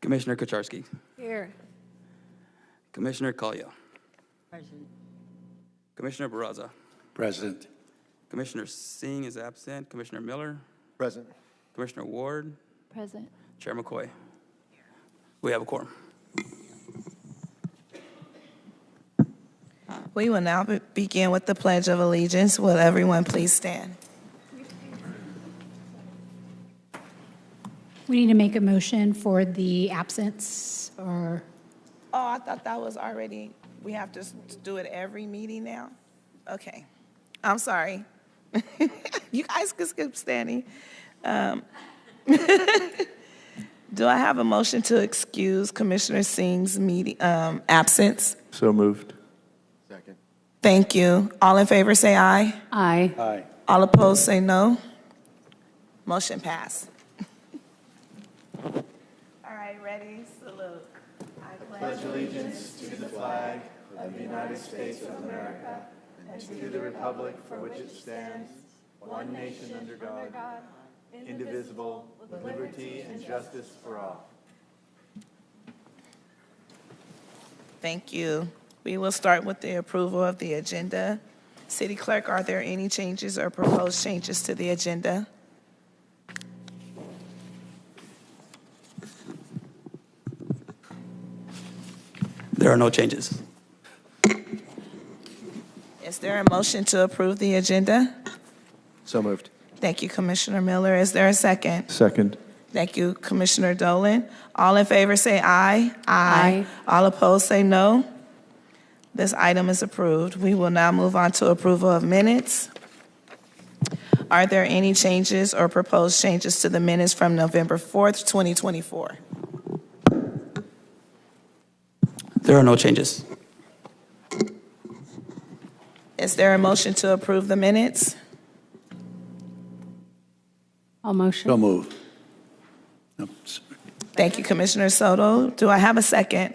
Commissioner Kucharski. Here. Commissioner Collier. Present. Commissioner Barraza. Present. Commissioner Singh is absent. Commissioner Miller. Present. Commissioner Ward. Present. Chair McCoy. We have a quorum. We will now begin with the Pledge of Allegiance. Will everyone please stand? We need to make a motion for the absence or, Oh, I thought that was already, we have to do it every meeting now? Okay. I'm sorry. You guys can skip standing. Do I have a motion to excuse Commissioner Singh's absence? So moved. Second. Thank you. All in favor say aye. aye. Aye. All opposed say no. Motion passed. All right, ready? Salute. I pledge Allegiance to the flag of the United States of America and to the republic for which it stands, one nation under God, indivisible, with liberty and justice for all. Thank you. We will start with the approval of the agenda. City Clerk, are there any changes or proposed changes to the agenda? There are no changes. Is there a motion to approve the agenda? So moved. Thank you, Commissioner Miller. Is there a second? Second. Thank you, Commissioner Dolan. All in favor say aye. Aye. All opposed say no. This item is approved. We will now move on to approval of minutes. Are there any changes or proposed changes to the minutes from November 4th, 2024? There are no changes. Is there a motion to approve the minutes? All motion. So moved. Nope. Thank you, Commissioner Soto. Do I have a second?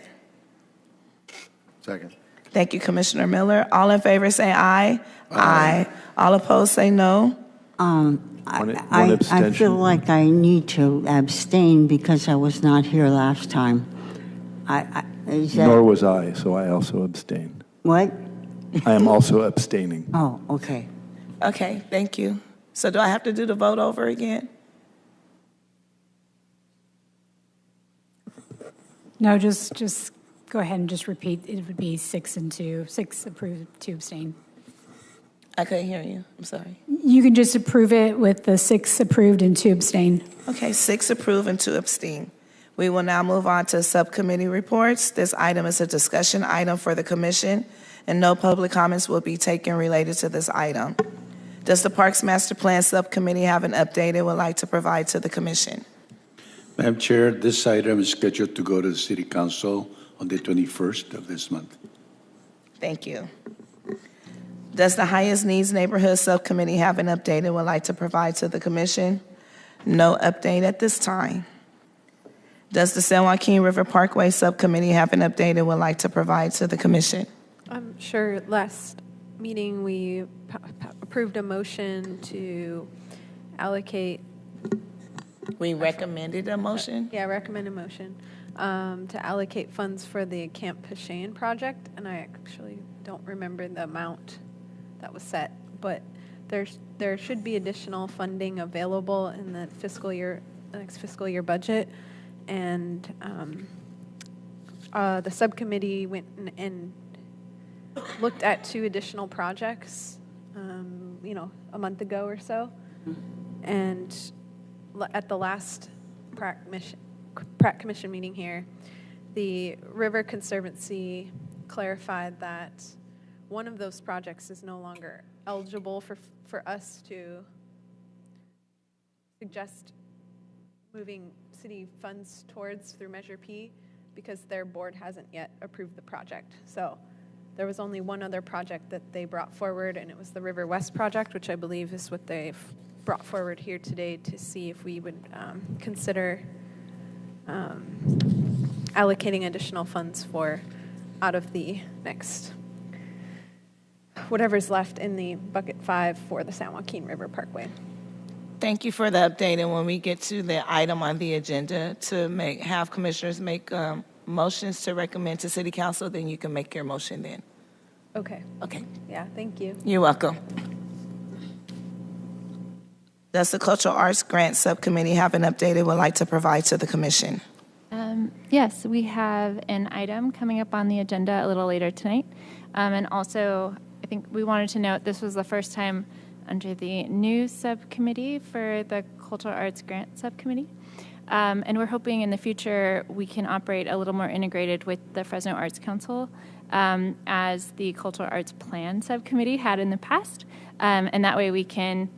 Second. Thank you, Commissioner Miller. All in favor say aye. Aye. All opposed say no. One I abstention. feel like I need to abstain because I was not here last time. Is that, Nor was I, so I also abstain. what? I am also abstaining. Oh, okay. Okay, thank you. So do I have to do the vote over again? No, just go ahead and just repeat. It would be 6 and 2. 6 approved, 2 abstain. I couldn't hear you. I'm sorry. You can just approve it with the 6 approved and 2 abstain. Okay, 6 approve and 2 abstain. We will now move on to subcommittee reports. This item is a discussion item for the commission, and no public comments will be taken related to this item. Does the Parks Master Plan Subcommittee have an update it would like to provide to the commission? Madam Chair, this item is scheduled to go to the City Council on the 21st of this month. Thank you. Does the Highest Needs Neighborhood Subcommittee have an update it would like to provide to the commission? No update at this time. Does the San Joaquin River Parkway Subcommittee have an update it would like to provide to the commission? I'm sure last meeting we approved a motion to allocate, We recommended a motion. recommend a motion to allocate funds for the Camp Pashayan project, and I actually don't remember the amount that was set, but there should be additional funding available in the next fiscal year budget, and the subcommittee went and looked at 2 additional projects, a month ago or so, and at the last Prac Commission meeting here, the River Conservancy clarified that one of those projects is no longer eligible for us to suggest moving city funds towards through Measure P because their board hasn't yet approved the project. So there was only one other project that they brought forward, and it was the River West project, which I believe is what they've brought forward here today to see if we would consider allocating additional funds for out of the next whatever's left in the bucket 5 for the San Joaquin River Parkway. Thank you for the update. And when we get to the item on the agenda to have commissioners make motions to recommend to City Council, then you can make your motion then. Okay. Okay. Yeah, thank you. You're welcome. Does the Cultural Arts Grant Subcommittee have an update it would like to provide to the commission? Yes, we have an item coming up on the agenda a little later tonight. And also, I think we wanted to note this was the first time under the new subcommittee for the Cultural Arts Grant Subcommittee. And we're hoping in the future we can operate a little more integrated with the Fresno Arts Council as the Cultural Arts Plan Subcommittee had in the past. And that way we can,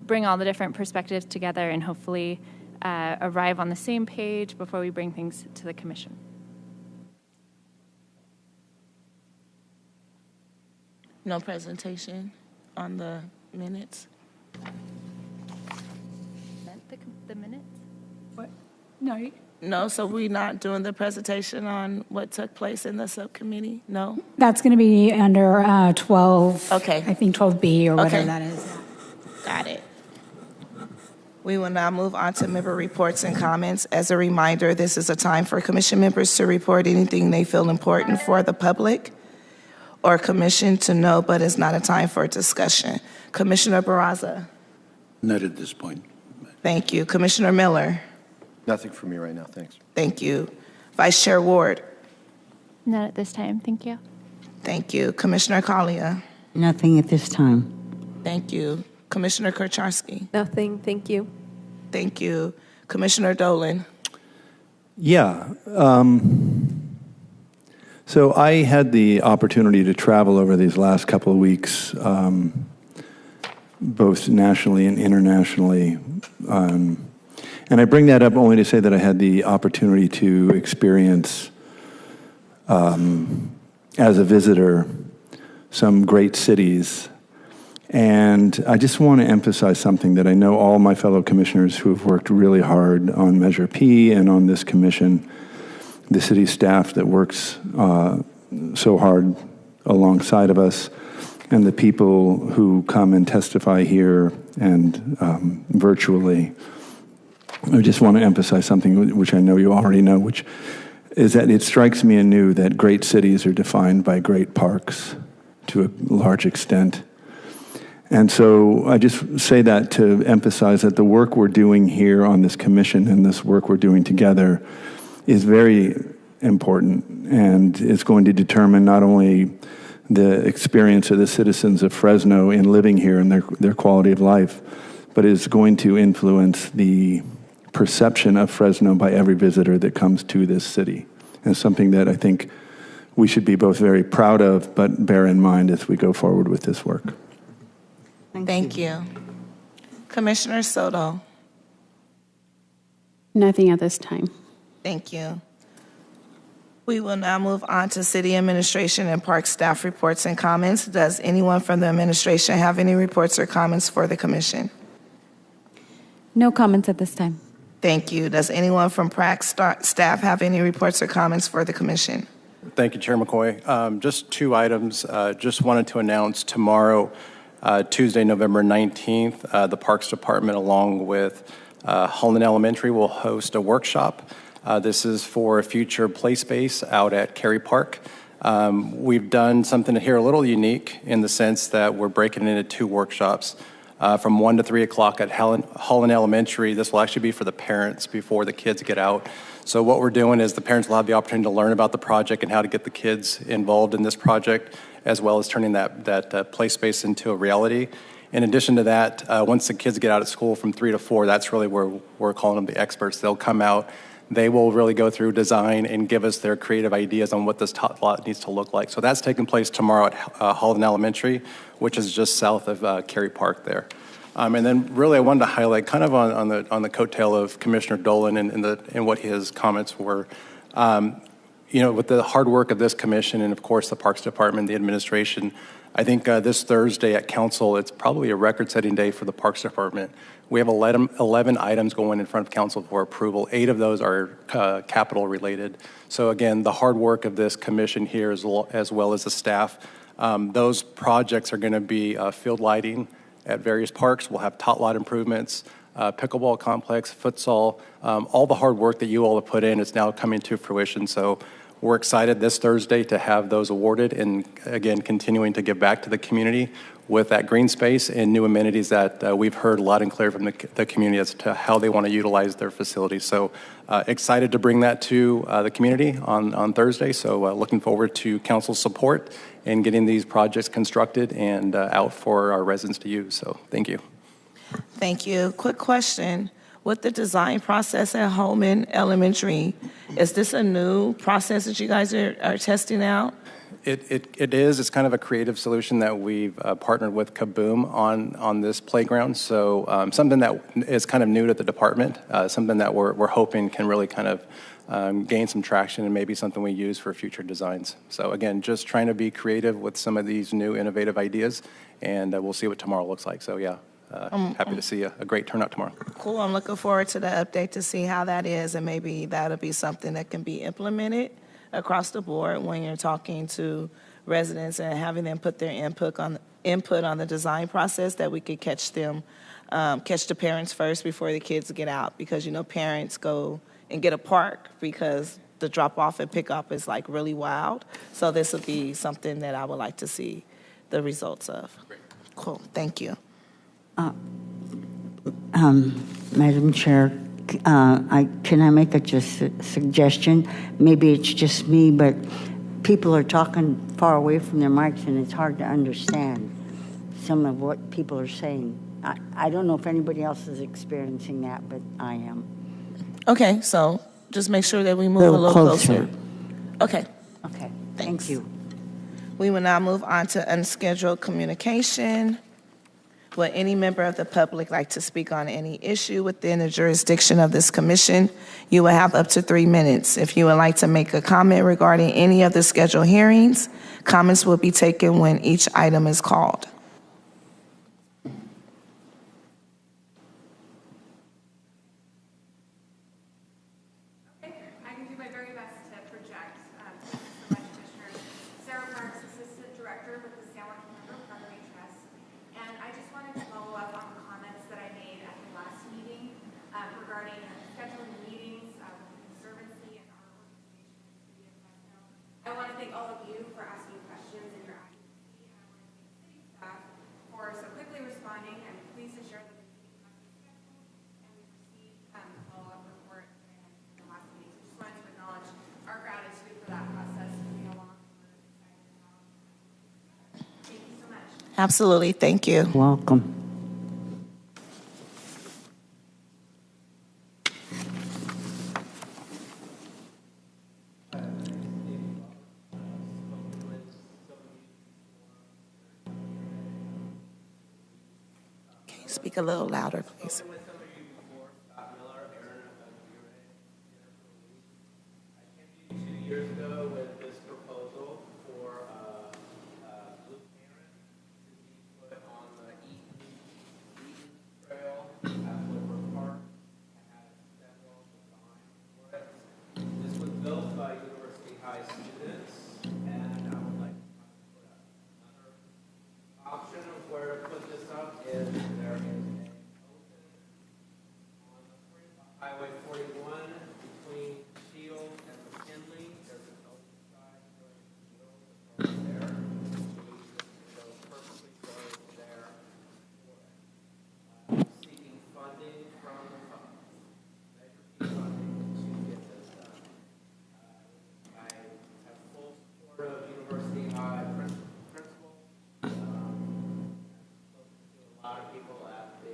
bring all the different perspectives together and hopefully arrive on the same page before we bring things to the commission. No presentation on the minutes? The minutes? What? No, No, so we're not doing the presentation on what took place in the subcommittee? No? that's going to be under 12. Okay. I think 12B or whatever Okay. that is. Got it. We will now move on to member reports and comments. As a reminder, this is a time for commission members to report anything they feel important for the public or commission to know, but it's not a time for discussion. Commissioner Barraza. Not at this point. Thank you. Commissioner Miller. Nothing from me right now, thanks. Thank you. Vice Chair Ward. Not at this time, thank you. Thank you. Commissioner Collier. Nothing at this time. Thank you. Commissioner Kurcharski. Nothing, thank you. Thank you. Commissioner Dolan. Yeah. So I had the opportunity to travel over these last couple of weeks, both nationally and internationally. And I bring that up only to say that I had the opportunity to experience, as a visitor, some great cities. And I just want to emphasize something that I know all my fellow commissioners who have worked really hard on Measure P and on this commission, the city staff that works so hard alongside of us, and the people who come and testify here and virtually. I just want to emphasize something which I know you already know, which is that it strikes me anew that great cities are defined by great parks to a large extent. And so I just say that to emphasize that the work we're doing here on this commission and this work we're doing together is very important, and it's going to determine not only the experience of the citizens of Fresno in living here and their quality of life, but is going to influence the perception of Fresno by every visitor that comes to this city. And something that I think we should be both very proud of, but bear in mind as we go forward with this work. Thank you. Commissioner Soto. Nothing at this time. Thank you. We will now move on to city administration and park staff reports and comments. Does anyone from the administration have any reports or comments for the commission? No comments at this time. Thank you. Does anyone from PRAC staff have any reports or comments for the commission? Thank you, Chair McCoy. Just two items. Just wanted to announce tomorrow, Tuesday, November 19th, the Parks Department, along with Holland Elementary, will host a workshop. This is for a future play space out at Cary Park. We've done something here a little unique in the sense that we're breaking it into two workshops. From 1 to 3 o'clock at Holland Elementary. This will actually be for the parents before the kids get out. So what we're doing is the parents will have the opportunity to learn about the project and how to get the kids involved in this project, as well as turning that play space into a reality. In addition to that, once the kids get out of school from 3 to 4, that's really where we're calling them the experts. They'll come out. They will really go through design and give us their creative ideas on what this top lot needs to look like. So that's taking place tomorrow at Holland Elementary, which is just south of Cary Park there. And then really I wanted to highlight kind of on the coattail of Commissioner Dolan and what his comments were. With the hard work of this commission and of course the Parks Department, the administration, I think this Thursday at Council, it's probably a record-setting day for the Parks Department. We have 11 items going in front of Council for approval. 8 of those are capital related. So again, the hard work of this commission here as well as the staff, those projects are going to be field lighting, at various parks. We'll have tot lot improvements, pickleball complex, futsal. All the hard work that you all have put in is now coming to fruition. So we're excited this Thursday to have those awarded and, again, continuing to give back to the community with that green space and new amenities that we've heard loud and clear from the community as to how they want to utilize their facilities. So excited to bring that to the community on Thursday. So looking forward to council's support in getting these projects constructed and out for our residents to use. So thank you. Thank you. Quick question. With the design process at Holman Elementary, is this a new process that you guys are testing out? It is. It's kind of a creative solution that we've partnered with Kaboom on this playground. So something that is kind of new to the department, something that we're hoping can really kind of gain some traction and maybe something we use for future designs. So again, just trying to be creative with some of these new innovative ideas, and we'll see what tomorrow looks like. So yeah, happy to see a great turnout tomorrow. Cool. I'm looking forward to the update to see how that is, and maybe that'll be something that can be implemented across the board when you're talking to residents and having them put their input on the design process, that we could catch the parents first before the kids get out, because parents go and get a park because the drop off and pick up is like really wild. So this would be something that I would like to see the results of. Great. Cool. Thank you. Madam Chair, can I make a suggestion? Maybe it's just me, but people are talking far away from their mics, and it's hard to understand some of what people are saying. I don't know if anybody else is experiencing that, but I am. Okay, so just make sure that we move a little closer. Okay. Okay, Thanks. thank you. We will now move on to unscheduled communication. Would any member of the public like to speak on any issue within the jurisdiction of this commission? You will have up to 3 minutes. If you would like to make a comment regarding any of the scheduled hearings, comments will be taken when each item is called. I can do my very best to project. Thank you so much, Commissioner. Sarah Parks, Assistant Director with the San Joaquin River Parkway Trust. And I just wanted to follow up on the comments that I made at the last meeting regarding scheduling meetings with the Conservancy and our organization in the city of Fresno. I want to thank all of you for asking questions and your advocacy. And I want to thank city staff for so quickly responding. I'm pleased to share that the meeting has been scheduled and we received a follow-up report that I had from the last meeting. So just wanted to acknowledge our gratitude for that process moving along. Thank you so much. Absolutely. Thank you. Welcome. Can you speak a little louder, please? Years ago with this proposal for blue parent to be put on the Eaton Trail at Woodward Park. I had several designs for it. This was built by University High students, and I would like to put up another option of where to put this up is there is a open on Highway 41 between Shield and McKinley. There's an open side going to Shield right there. So perfectly goes there for it. Seeking funding from the funds, Measure P funding to get this done. I have full support of University High principal. Spoken to a lot of people at the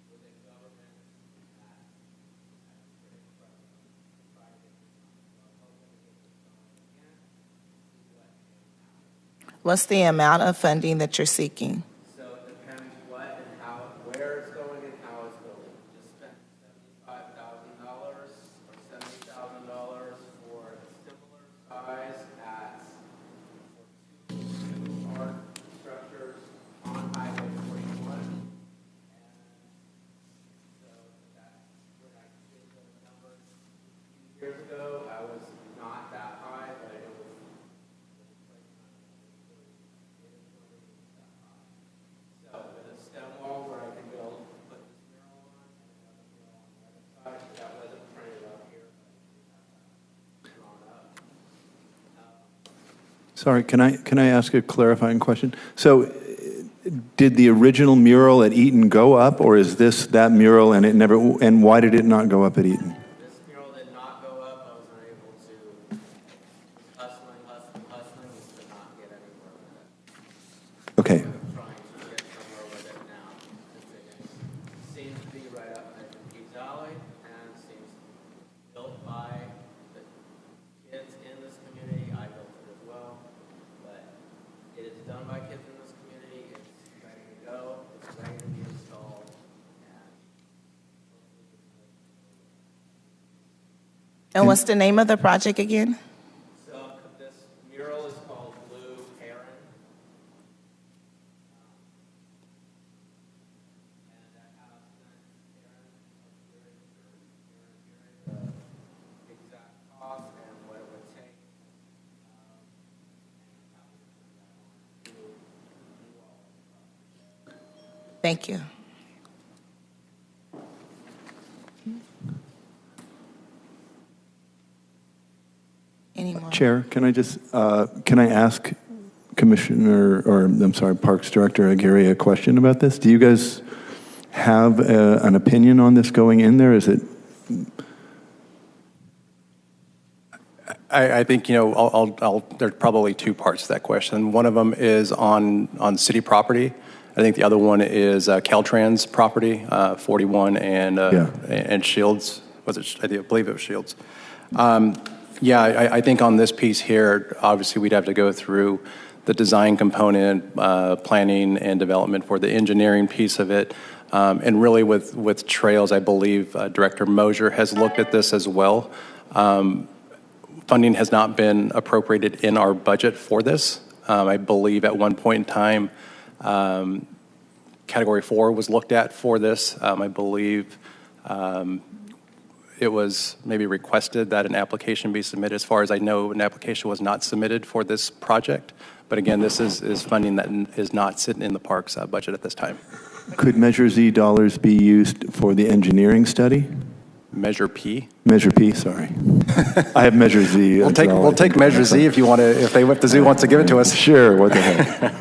within government at try to get this done. So I'm hoping to get this done again. See what can happen. What's the amount of funding that you're seeking? So it depends what and how, where it's going and how it's going. Just spent $75,000 or $70,000 for a similar size at for two art structures on Highway 41. And so that's when I did the numbers a few years ago. I was not that high, but it was Sorry, can I ask a clarifying question? So, did the original mural at Eaton go up, or is this that mural and it never? And why did it not go up at Eaton? This mural did not go up. I was unable to, hustling, just could not get anywhere with it. Okay. I'm trying to get somewhere with it now. It seems to be right up Measure P's alley and seems built by the kids in this community. I built it as well, but it is done by kids in this community. It's ready to go. It's ready to be installed. And what's the name of the project again? So this mural is called Blue Heron. And that house, the exact cost and what it would take. Thank you. Any more? Chair, can I ask Commissioner, or I'm sorry, Parks Director Aguirre a question about this? Do you guys have an opinion on this going in there? Is it? I think, there's probably two parts to that question. One of them is on city property. I think the other one is Caltrans property, 41 and Shields. I believe it was Shields. I think on this piece here, obviously we'd have to go through the design component, planning and development for the engineering piece of it. And really with trails, I believe Director Mosier has looked at this as well. Funding has not been appropriated in our budget for this. I believe at one point in time, Category 4 was looked at for this. I believe it was maybe requested that an application be submitted. As far as I know, an application was not submitted for this project. But again, this is funding that is not sitting in the parks budget at this time. Could Measure Z dollars be used for the engineering study? Measure P? Measure P, sorry. I have Measure Z. We'll take Measure Z if you want to, if the zoo wants to give it to us. Sure, what the heck.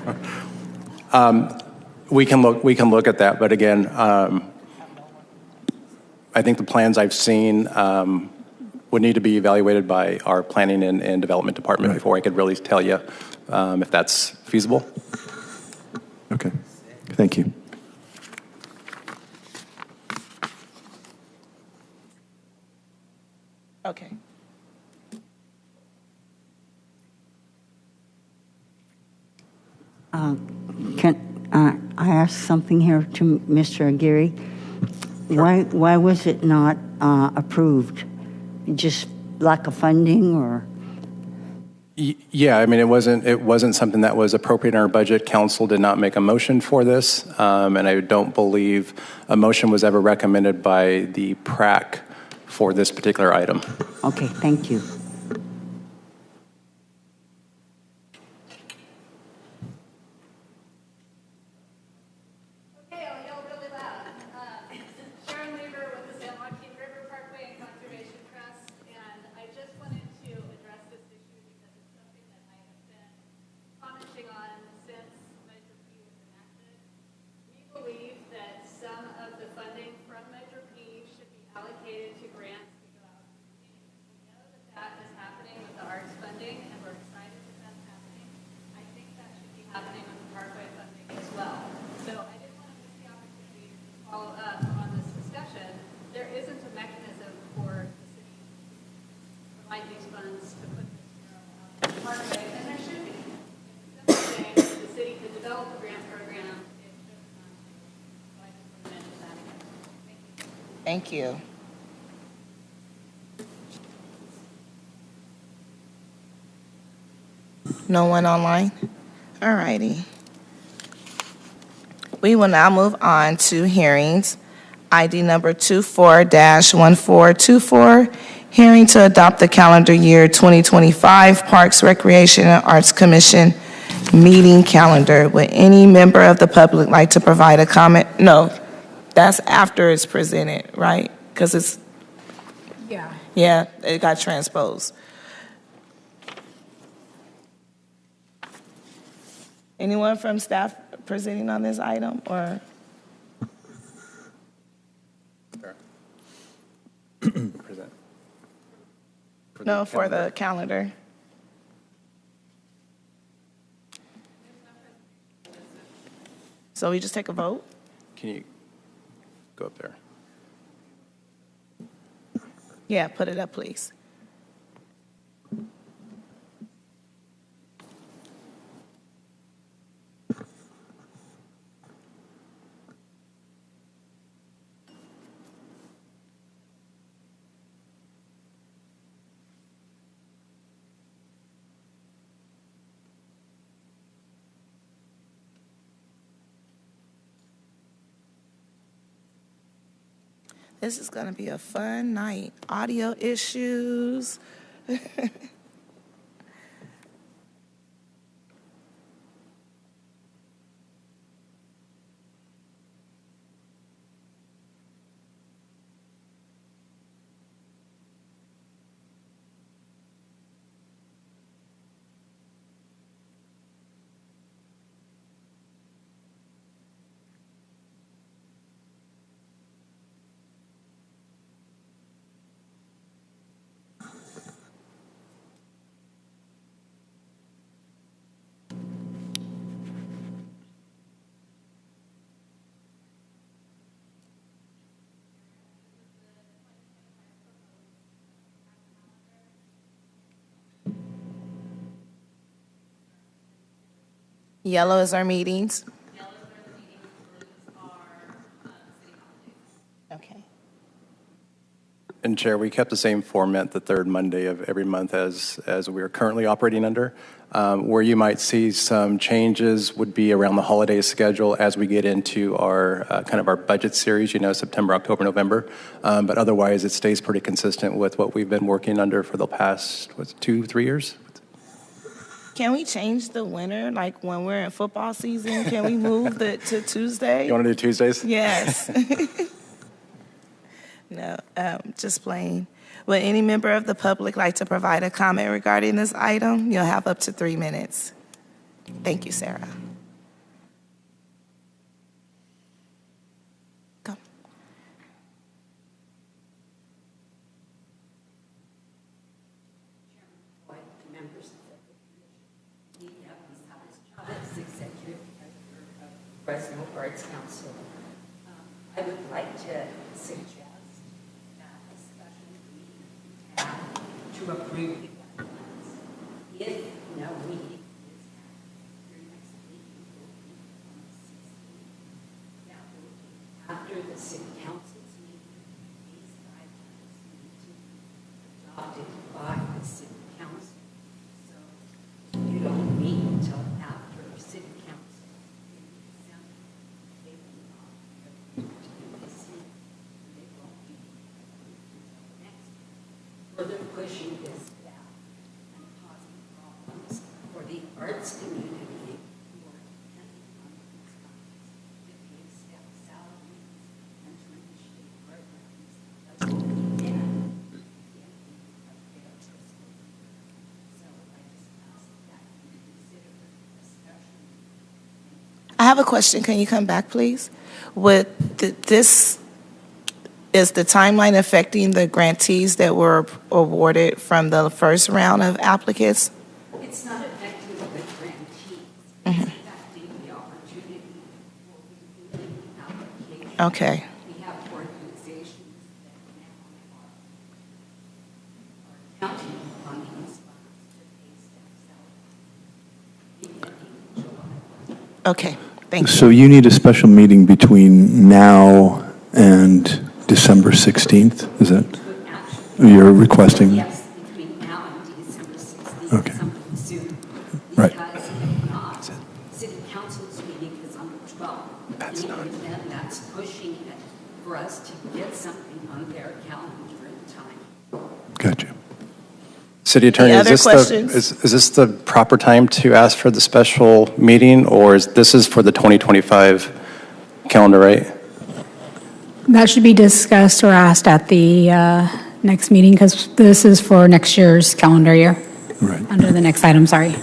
We can look at that, but again, I think the plans I've seen would need to be evaluated by our planning and development department before I could really tell you if that's feasible. Okay, thank you. Okay. Can I ask something here to Mr. Aguirre? Sure. Why was it not approved? Just lack of funding, or? Yeah, I mean, it wasn't something that was appropriate in our budget. Council did not make a motion for this, and I don't believe a motion was ever recommended by the PRAC for this particular item. Okay, thank you. Thank you. No one online? All righty. We will now move on to hearings. ID number 24-1424, hearing to adopt the calendar year 2025 Parks, Recreation, and Arts Commission meeting calendar. Would any member of the public like to provide a comment? No, that's after it's presented, right? Because it's, yeah, it got transposed. Anyone from staff presenting on this item, or? Present. No, for the calendar. So we just take a vote? Can you go up there? Yeah, put it up, please. This is going to be a fun night. Audio issues. Yellow is our meetings. Okay. And Chair, we kept the same format the third Monday of every month as we are currently operating under. Where you might see some changes would be around the holiday schedule as we get into our kind of our budget series, September, October, November. But otherwise, it stays pretty consistent with what we've been working under for the past, 2-3 years? Can we change the winter, like when we're in football season? Can we move to Tuesday? You want to do Tuesdays? Yes. No, just plain. Would any member of the public like to provide a comment regarding this item? You'll have up to 3 minutes. Thank you, Sarah. Go. Executive Director of Fresno Arts Council. I would like to suggest that a special meeting be had to approve the guidelines. If no meeting is had, your next meeting will be on the 16th. That will be after the city council's meeting. These guidelines need to be adopted by the city council. So you don't meet until after city council in December. They will not be approved in this year. They won't be approved until next year. Further pushing this back and causing problems for the arts community who are depending on these funds to pay staff salaries and to initiate programs that will begin at the end of their fiscal year. So I just ask that you consider a special meeting. I have a question. Can you come back, please? Is the timeline affecting the grantees that were awarded from the first round of applicants? It's not affecting the grantees. It's affecting the opportunity for reviewing applications. Okay. We have organizations that now are counting on these funds to pay staff salaries beginning in July. Okay. Thank you. So you need a special meeting between now and December 16th, is that? You're requesting? Yes, between now and December 16th. Okay. Something soon. Right. Because if not, city council's meeting is on the 12th. That's and not- even then, that's pushing it for us to get something on their calendar in time. Gotcha. City Attorney, Any is other this questions? is this the proper time to ask for the special meeting, or is this for the 2025 calendar, right? That should be discussed or asked at the next meeting, because this is for next year's calendar year. Right. Under the next item, sorry.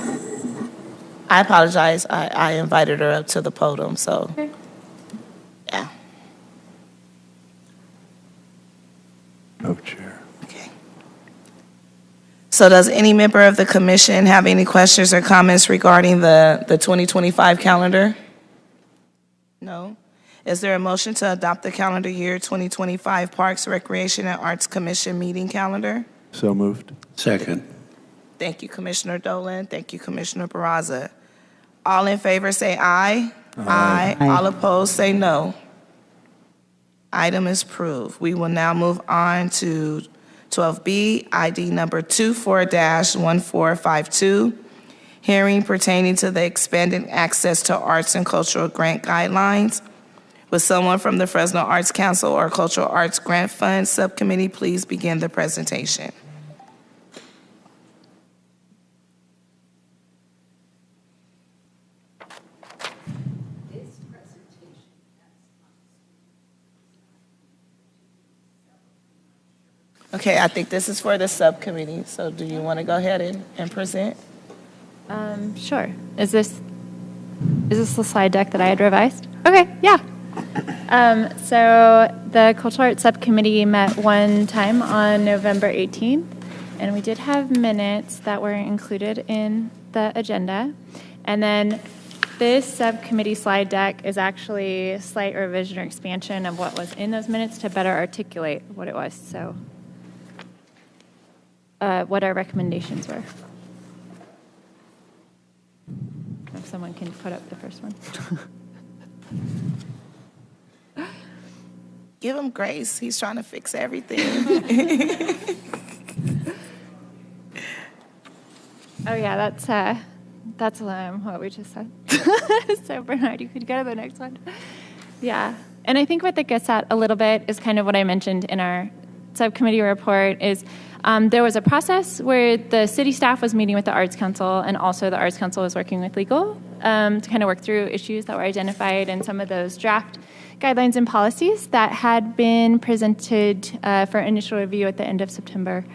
I apologize. I invited her up to the podium, so, Okay. yeah. Oh, Chair. Okay. So does any member of the commission have any questions or comments regarding the 2025 calendar? No? Is there a motion to adopt the calendar year 2025 Parks, Recreation, and Arts Commission meeting calendar? So moved. Second. Thank you, Commissioner Dolan. Thank you, Commissioner Barraza. All in favor say aye. Aye. Aye. All opposed say no. Item is approved. We will now move on to 12B, ID number 24-1452, hearing pertaining to the expanded access to arts and cultural grant guidelines. Would someone from the Fresno Arts Council or Cultural Arts Grant Fund Subcommittee please begin the presentation? Okay, I think this is for the subcommittee, so do you want to go ahead and present? Sure. Is this the slide deck that I had revised? Okay, yeah. So the Cultural Arts Subcommittee met one time on November 18th, and we did have minutes that were included in the agenda. And then this subcommittee slide deck is actually a slight revision or expansion of what was in those minutes to better articulate what it was. So what our recommendations were. If someone can put up the first one. Give him grace. He's trying to fix everything. Oh yeah, that's what we just said. So Bernard, you could go to the next one. Yeah, and I think what that gets at a little bit is kind of what I mentioned in our subcommittee report is there was a process where the city staff was meeting with the Arts Council, and also the Arts Council was working with legal to kind of work through issues that were identified in some of those draft guidelines and policies that had been presented for initial review at the end of September.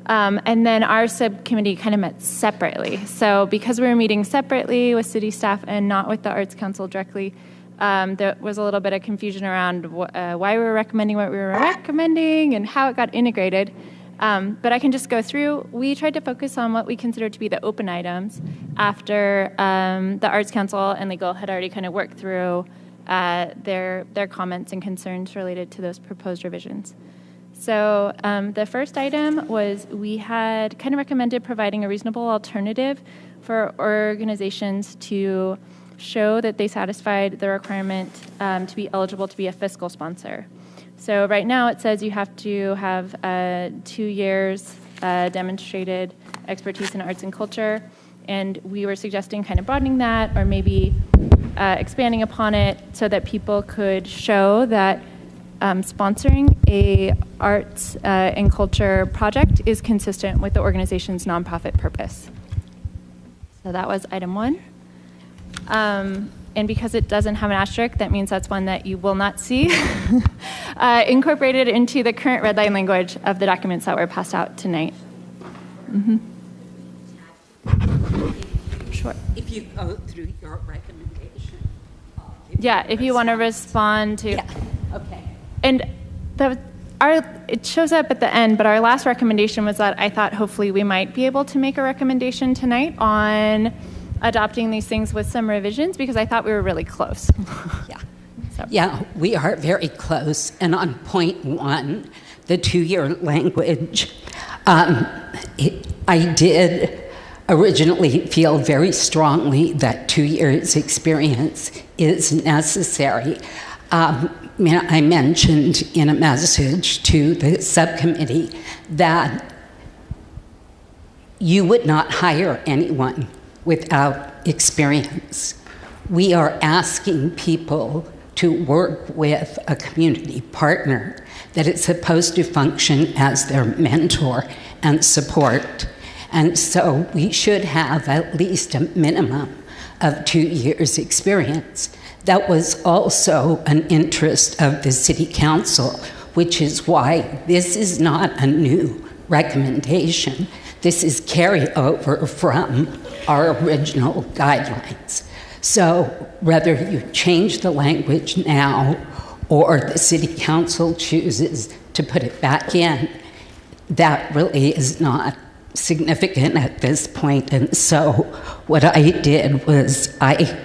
And then our subcommittee kind of met separately. So because we were meeting separately with city staff and not with the Arts Council directly, there was a little bit of confusion around why we were recommending what we were recommending and how it got integrated. But I can just go through. We tried to focus on what we considered to be the open items after the Arts Council and legal had already kind of worked through their comments and concerns related to those proposed revisions. So the first item was we had kind of recommended providing a reasonable alternative for organizations to show that they satisfied the requirement to be eligible to be a fiscal sponsor. So right now it says you have to have 2 years demonstrated expertise in arts and culture, and we were suggesting kind of broadening that or maybe expanding upon it so that people could show that sponsoring a arts and culture project is consistent with the organization's nonprofit purpose. So that was item 1. And because it doesn't have an asterisk, that means that's one that you will not see incorporated into the current red line language of the documents that were passed out tonight. Mm-hmm. Sure. If you go through your recommendation. Yeah, if you want to respond to. Yeah, okay. And it shows up at the end, but our last recommendation was that I thought hopefully we might be able to make a recommendation tonight on adopting these things with some revisions because I thought we were really close. Yeah. So. Yeah, we are very close. And on point 1, the 2-year language, I did originally feel very strongly that 2 years experience is necessary. I mentioned in a message to the subcommittee that you would not hire anyone without experience. We are asking people to work with a community partner that is supposed to function as their mentor and support. And so we should have at least a minimum of 2 years experience. That was also an interest of the City Council, which is why this is not a new recommendation. this is carryover from our original guidelines. So whether you change the language now or the city council chooses to put it back in, that really is not significant at this point. And so what I did was I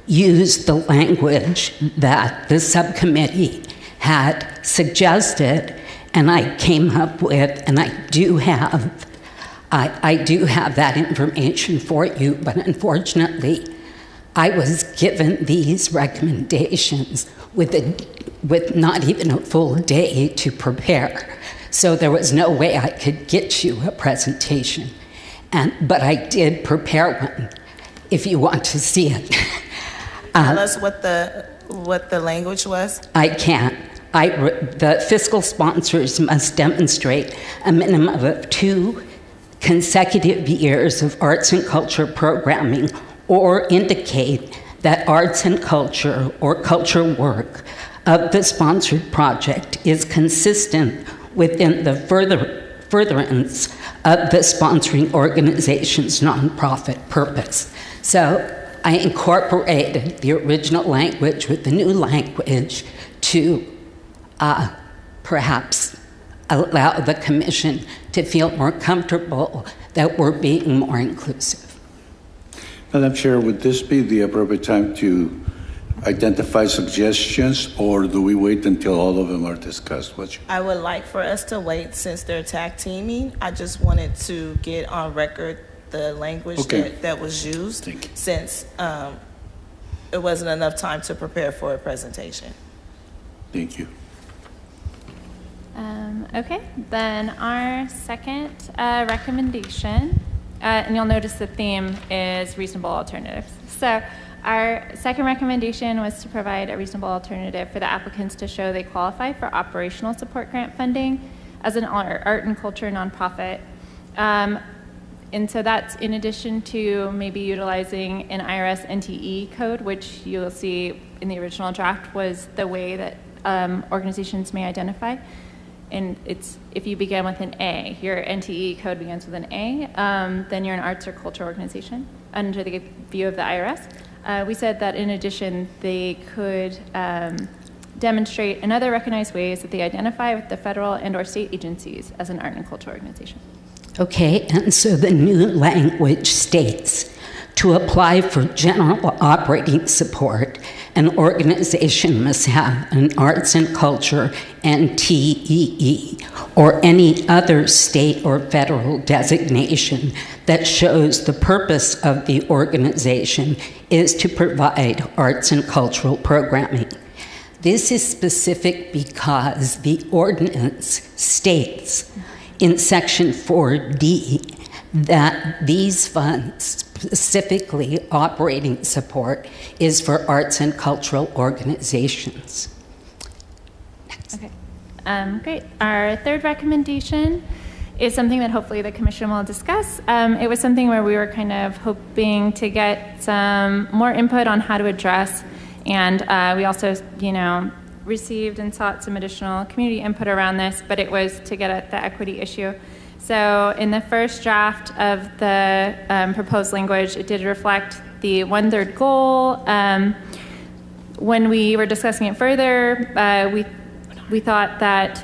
used the language that the subcommittee had suggested, and I came up with, and I do have that information for you, but unfortunately, I was given these recommendations with not even a full day to prepare. So there was no way I could get you a presentation. But I did prepare one, if you want to see it. Tell us what the language was. I can't. The fiscal sponsors must demonstrate a minimum of 2 consecutive years of arts and culture programming, or indicate that arts and culture or culture work of the sponsored project is consistent within the furtherance of the sponsoring organization's nonprofit purpose. So I incorporated the original language with the new language to perhaps allow the commission to feel more comfortable that we're being more inclusive. Madam Chair, would this be the appropriate time to identify suggestions, or do we wait until all of them are discussed? I would like for us to wait since they're tag teaming. I just wanted to get on record the language that was used, since it wasn't enough time to prepare for a presentation. Thank you. Okay, then our second recommendation, and you'll notice the theme is reasonable alternatives. So our second recommendation was to provide a reasonable alternative for the applicants to show they qualify for operational support grant funding as an art and culture nonprofit. And so that's in addition to maybe utilizing an IRS NTE code, which you'll see in the original draft was the way that organizations may identify. And it's, if you begin with an A, your NTE code begins with an A, then you're an arts or culture organization under the view of the IRS. We said that in addition, they could demonstrate in other recognized ways that they identify with the federal and or state agencies as an art and culture organization. Okay, and so the new language states, to apply for general operating support, an organization must have an arts and culture NTEE or any other state or federal designation that shows the purpose of the organization is to provide arts and cultural programming. This is specific because the ordinance states in Section 4D that these funds, specifically operating support, is for arts and cultural organizations. Next. Okay, great. Our third recommendation is something that hopefully the commission will discuss. It was something where we were kind of hoping to get some more input on how to address, and we also, received and sought some additional community input around this, but it was to get at the equity issue. So in the first draft of the proposed language, it did reflect the 1/3 goal. When we were discussing it further, we thought that,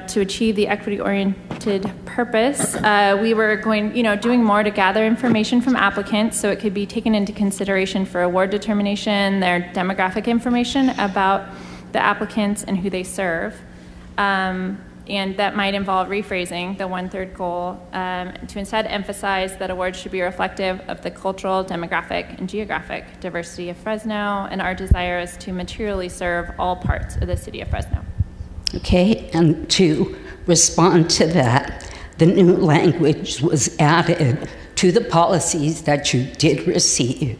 to achieve the equity-oriented purpose, we were doing more to gather information from applicants so it could be taken into consideration for award determination, their demographic information about the applicants and who they serve. And that might involve rephrasing the 1/3 goal to instead emphasize that awards should be reflective of the cultural, demographic, and geographic diversity of Fresno, and our desire is to materially serve all parts of the city of Fresno. Okay, and to respond to that, the new language was added to the policies that you did receive,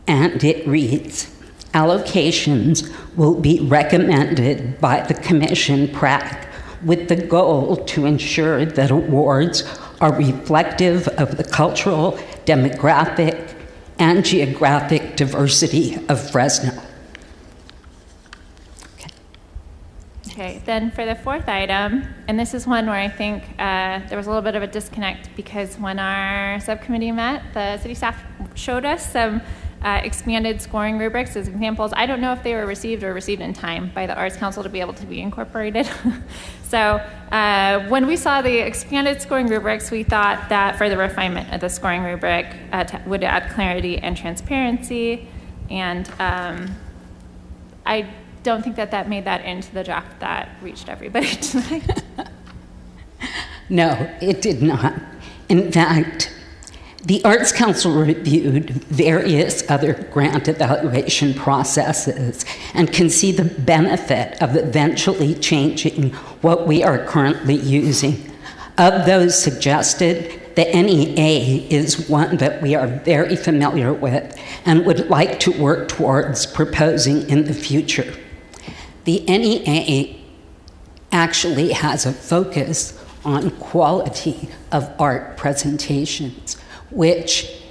and it reads, allocations will be recommended by the Commission PRAC with the goal to ensure that awards are reflective of the cultural, demographic, and geographic diversity of Fresno. Okay, then for the fourth item, and this is one where I think there was a little bit of a disconnect because when our subcommittee met, the city staff showed us some expanded scoring rubrics as examples. I don't know if they were received in time by the Arts Council to be able to be incorporated. So when we saw the expanded scoring rubrics, we thought that further refinement of the scoring rubric would add clarity and transparency. And I don't think that made that into the draft that reached everybody tonight. No, it did not. In fact, the Arts Council reviewed various other grant evaluation processes and can see the benefit of eventually changing what we are currently using. Of those suggested, the NEA is one that we are very familiar with and would like to work towards proposing in the future. The NEA actually has a focus on quality of art presentations, which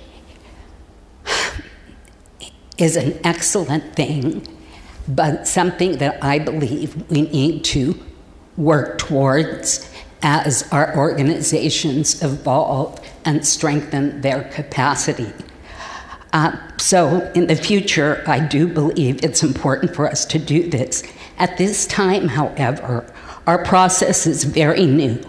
is an excellent thing, but something that I believe we need to work towards as our organizations evolve and strengthen their capacity. So in the future, I do believe it's important for us to do this. At this time, however, our process is very new,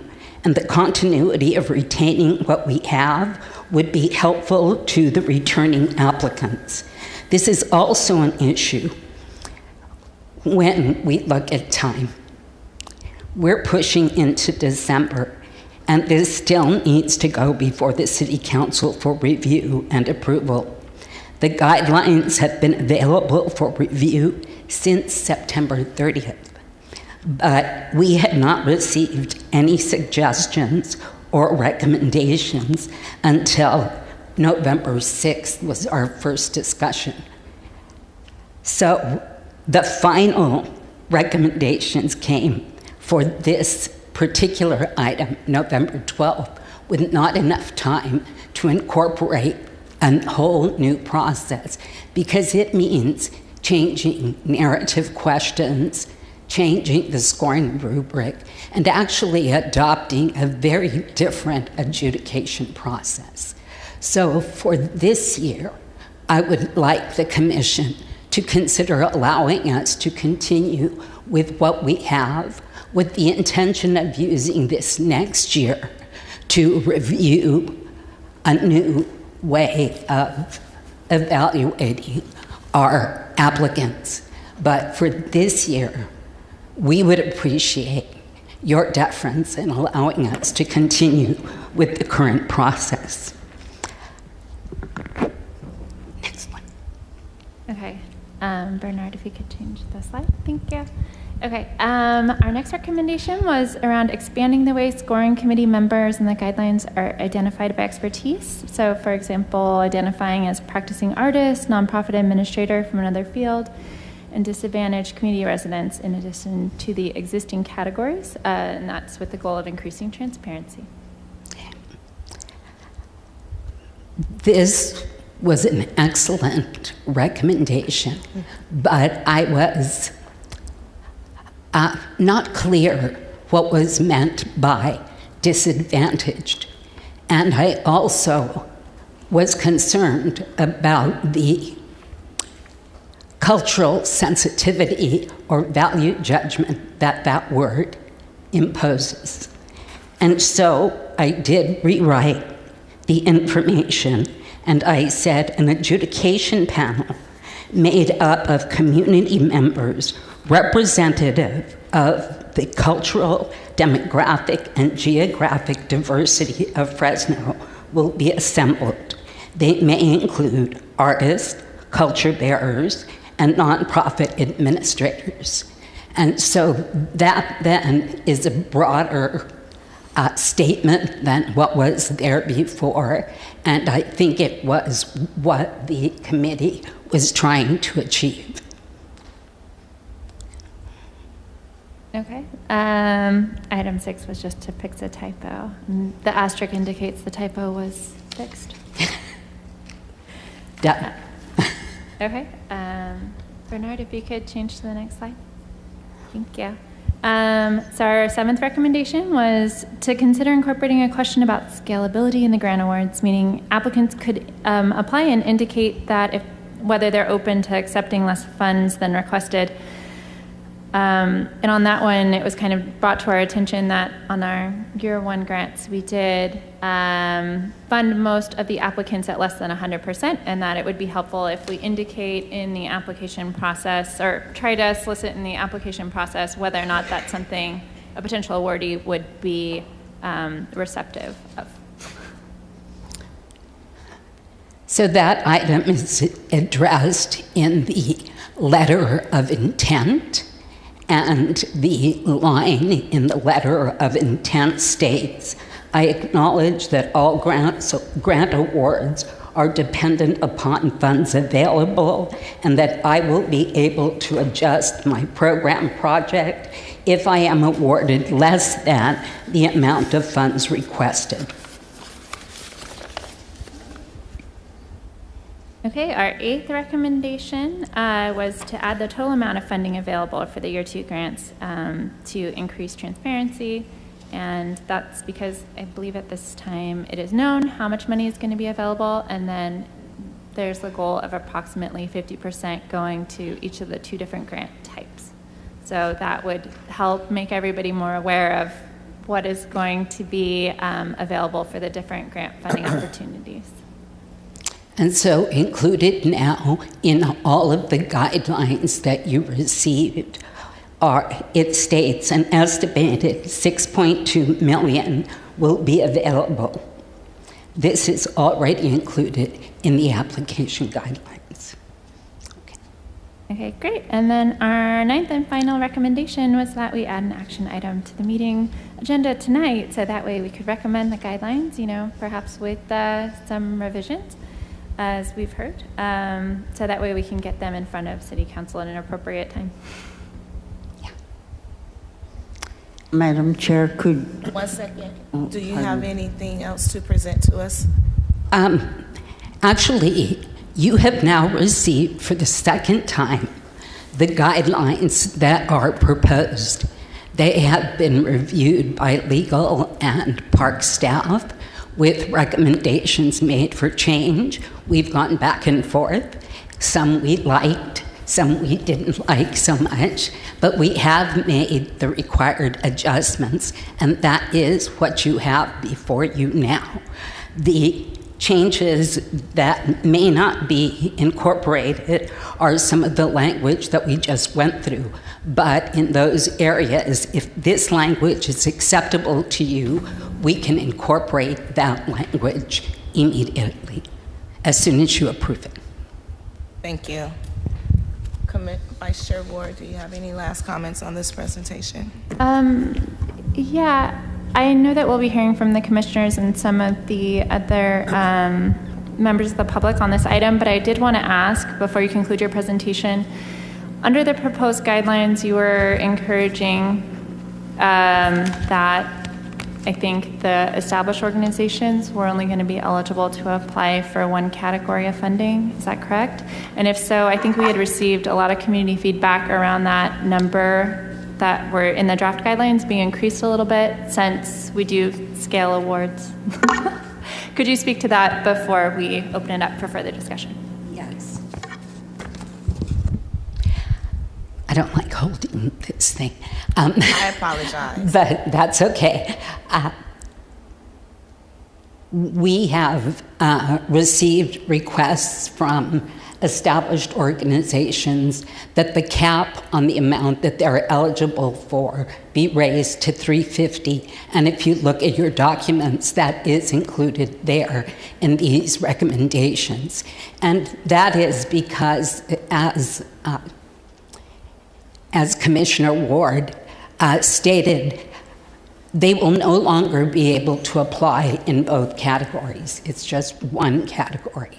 and the continuity of retaining what we have would be helpful to the returning applicants. This is also an issue when we look at time. We're pushing into December, and this still needs to go before the City Council for review and approval. The guidelines have been available for review since September 30th, but we had not received any suggestions or recommendations until November 6th was our first discussion. So the final recommendations came for this particular item, November 12th, with not enough time to incorporate a whole new process, because it means changing narrative questions, changing the scoring rubric, and actually adopting a very different adjudication process. So for this year, I would like the Commission to consider allowing us to continue with what we have, with the intention of using this next year to review a new way of evaluating our applicants. But for this year, we would appreciate your deference in allowing us to continue with the current process. Next one. Okay, Bernard, if you could change the slide, thank you. Okay, our next recommendation was around expanding the way scoring committee members and the guidelines are identified by expertise. So, for example, identifying as practicing artist, nonprofit administrator from another field, and disadvantaged community residents in addition to the existing categories, and that's with the goal of increasing transparency. This was an excellent recommendation, but I was not clear what was meant by disadvantaged. And I also was concerned about the cultural sensitivity or value judgment that that word imposes. And so I did rewrite the information, and I said an adjudication panel made up of community members representative of the cultural, demographic, and geographic diversity of Fresno will be assembled. They may include artists, culture bearers, and nonprofit administrators. And so that then is a broader statement than what was there before, and I think it was what the committee was trying to achieve. Okay. Item 6 was just to fix a typo. The asterisk indicates the typo was fixed. Done. Okay. Bernard, if you could change to the next slide. Thank you. So our 7th recommendation was to consider incorporating a question about scalability in the grant awards, meaning applicants could apply and indicate that whether they're open to accepting less funds than requested. And on that one, it was kind of brought to our attention that on our year 1 grants, we did fund most of the applicants at less than 100%, and that it would be helpful if we indicate in the application process or try to solicit in the application process whether or not that's something a potential awardee would be receptive of. So that item is addressed in the letter of intent. And the line in the letter of intent states, I acknowledge that all grant awards are dependent upon funds available and that I will be able to adjust my program project if I am awarded less than the amount of funds requested. Okay, our 8th recommendation was to add the total amount of funding available for the year 2 grants to increase transparency. And that's because I believe at this time it is known how much money is going to be available. And then there's the goal of approximately 50% going to each of the 2 different grant types. So that would help make everybody more aware of what is going to be available for the different grant funding opportunities. And so included now in all of the guidelines that you received it states an estimated 6.2 million will be available. This is already included in the application guidelines. Okay, great. And then our 9th and final recommendation was that we add an action item to the meeting agenda tonight, so that way we could recommend the guidelines, perhaps with some revisions, as we've heard, so that way we can get them in front of City Council at an appropriate time. Yeah. Madam Chair, could... 1 second. Do you have anything else to present to us? Actually, you have now received for the 2nd time the guidelines that are proposed. They have been reviewed by legal and park staff with recommendations made for change. We've gone back and forth. Some we liked, some we didn't like so much, but we have made the required adjustments, and that is what you have before you now. The changes that may not be incorporated are some of the language that we just went through. But in those areas, if this language is acceptable to you, we can incorporate that language immediately, as soon as you approve it. Thank you. Vice Chair Ward, do you have any last comments on this presentation? Yeah, I know that we'll be hearing from the commissioners and some of the other members of the public on this item, but I did want to ask, before you conclude your presentation, under the proposed guidelines, you were encouraging that I think the established organizations were only going to be eligible to apply for 1 category of funding. Is that correct? And if so, I think we had received a lot of community feedback around that number that were in the draft guidelines being increased a little bit since we do scale awards. Could you speak to that before we open it up for further discussion? Yes. I don't like holding this thing. I apologize. But that's okay. We have received requests from established organizations that the cap on the amount that they're eligible for be raised to $350. And if you look at your documents, that is included there in these recommendations. And that is because, as Commissioner Ward stated, they will no longer be able to apply in both categories. It's just 1 category.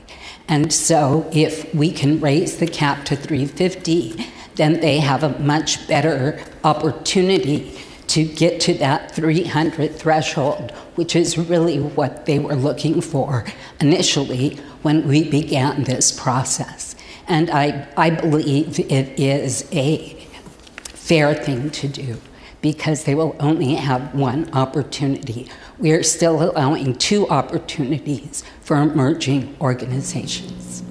And so if we can raise the cap to $350, then they have a much better opportunity to get to that 300 threshold, which is really what they were looking for initially when we began this process. And I believe it is a fair thing to do, because they will only have one opportunity. We are still allowing 2 opportunities for emerging organizations.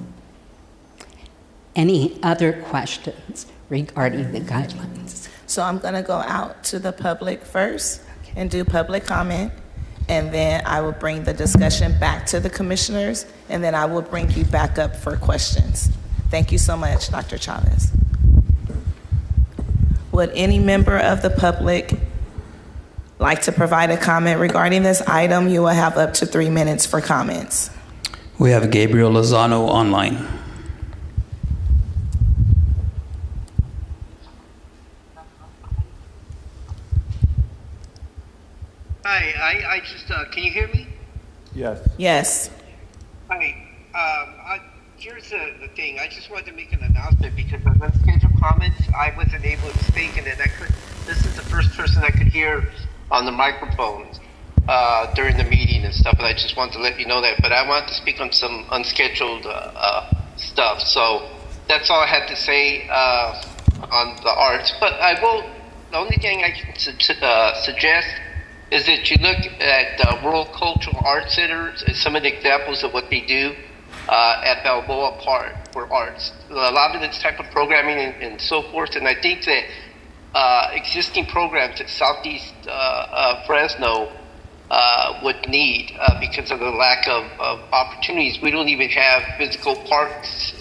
Any other questions regarding the guidelines? So I'm going to go out to the public first and do public comment, and then I will bring the discussion back to the commissioners, and then I will bring you back up for questions. Thank you so much, Dr. Chavez. Would any member of the public like to provide a comment regarding this item? You will have up to 3 minutes for comments. We have Gabriel Lozano online. Hi, I just, can you hear me? Yes. Yes. Hi, here's the thing. I just wanted to make an announcement because of unscheduled comments, I wasn't able to speak, and then this is the first person I could hear on the microphone during the meeting and stuff, and I just wanted to let you know that. But I wanted to speak on some unscheduled stuff. So that's all I had to say on the arts. But the only thing I can suggest is that you look at Rural Cultural Arts Centers and some of the examples of what they do at Balboa Park for arts. A lot of this type of programming and so forth, and I think that existing programs at Southeast Fresno would need because of the lack of opportunities. We don't even have physical parks.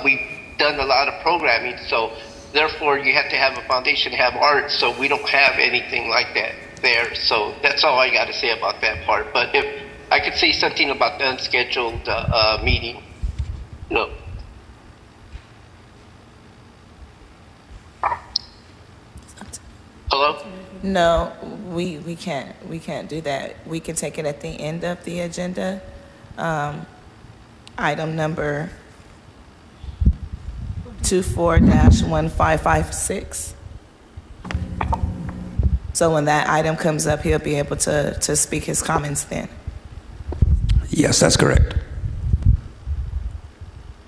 We've done a lot of programming, so therefore you have to have a foundation to have art, so we don't have anything like that there. So that's all I got to say about that part. But if I could say something about the unscheduled meeting. No. Hello? No, we can't do that. We can take it at the end of the agenda. Item number 24-1556. So when that item comes up, he'll be able to speak his comments then. Yes, that's correct.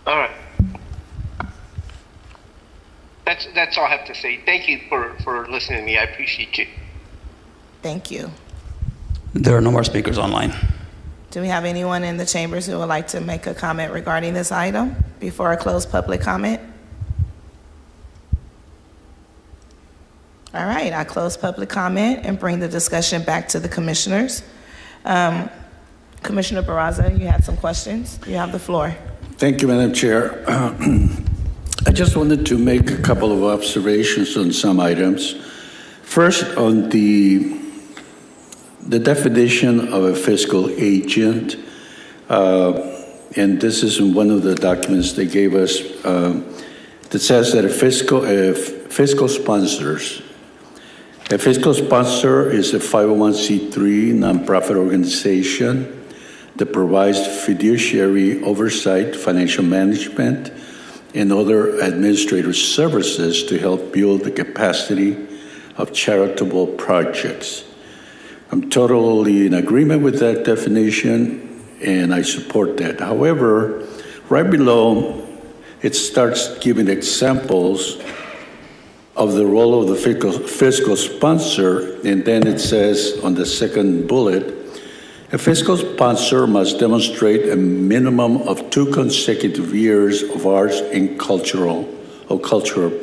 All right. That's all I have to say. Thank you for listening to me. I appreciate you. Thank you. There are no more speakers online. Do we have anyone in the chambers who would like to make a comment regarding this item before I close public comment? All right, I close public comment and bring the discussion back to the commissioners. Commissioner Barraza, you had some questions. You have the floor. Thank you, Madam Chair. I just wanted to make a couple of observations on some items. First, on the definition of a fiscal agent, and this is in one of the documents they gave us, that says that a fiscal sponsor is a 501c3 nonprofit organization that provides fiduciary oversight, financial management, and other administrative services to help build the capacity of charitable projects. I'm totally in agreement with that definition, and I support that. However, right below, it starts giving examples of the role of the fiscal sponsor, and then it says on the second bullet, a fiscal sponsor must demonstrate a minimum of 2 consecutive years of arts and cultural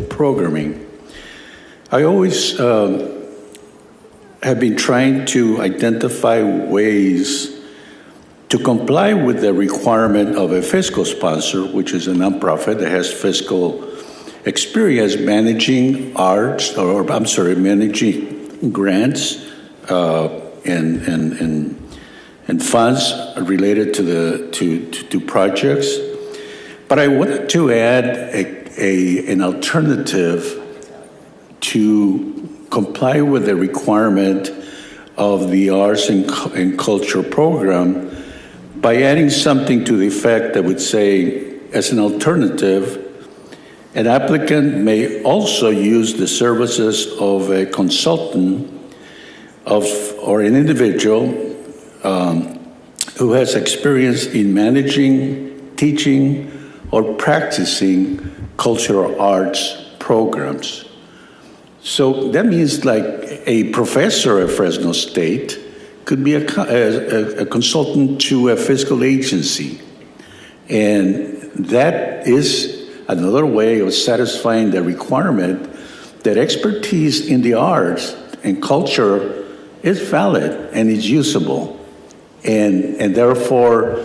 programming. I always have been trying to identify ways to comply with the requirement of a fiscal sponsor, which is a nonprofit that has fiscal experience managing managing grants and funds related to projects. But I wanted to add an alternative to comply with the requirement of the arts and culture program by adding something to the effect that would say, as an alternative, an applicant may also use the services of a consultant or an individual who has experience in managing, teaching, or practicing cultural arts programs. So that means like a professor at Fresno State could be a consultant to a fiscal agency. And that is another way of satisfying the requirement that expertise in the arts and culture is valid and is usable. And therefore,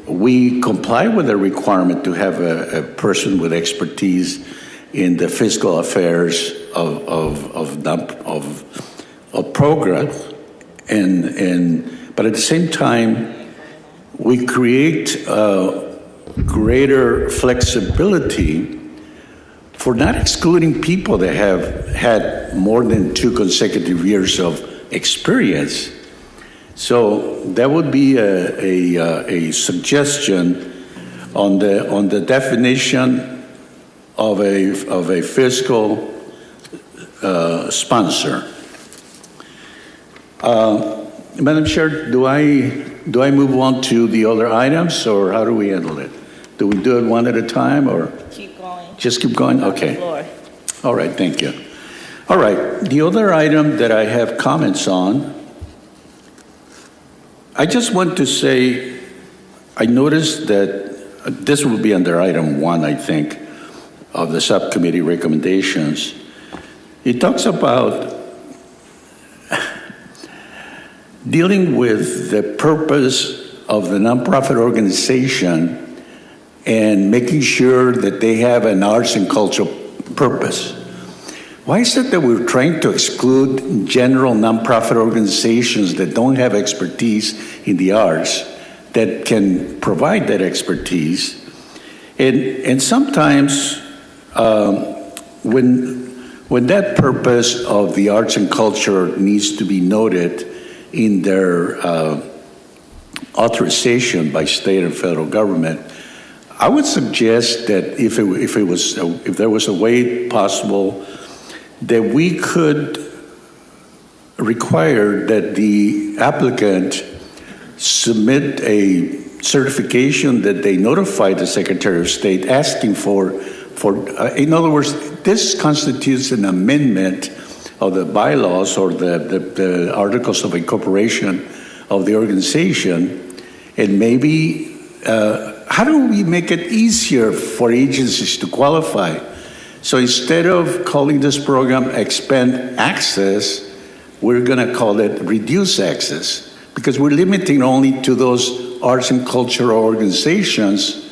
we comply with the requirement to have a person with expertise in the fiscal affairs of progress. But at the same time, we create greater flexibility for not excluding people that have had more than 2 consecutive years of experience. So that would be a suggestion on the definition of a fiscal sponsor. Madam Chair, do I move on to the other items, or how do we handle it? Do we do it one at a time, or Keep going. just keep going? Okay. Floor. All right, thank you. All right, the other item that I have comments on, I just want to say, I noticed that this will be under item 1, I think, of the subcommittee recommendations. It talks about dealing with the purpose of the nonprofit organization and making sure that they have an arts and cultural purpose. Why is it that we're trying to exclude general nonprofit organizations that don't have expertise in the arts that can provide that expertise? And sometimes when that purpose of the arts and culture needs to be noted in their authorization by state and federal government, I would suggest that if there was a way possible that we could require that the applicant submit a certification that they notify the Secretary of State asking for in other words, this constitutes an amendment of the bylaws or the articles of incorporation of the organization, and maybe how do we make it easier for agencies to qualify? So instead of calling this program Expand Access, we're going to call it Reduce Access, because we're limiting only to those arts and cultural organizations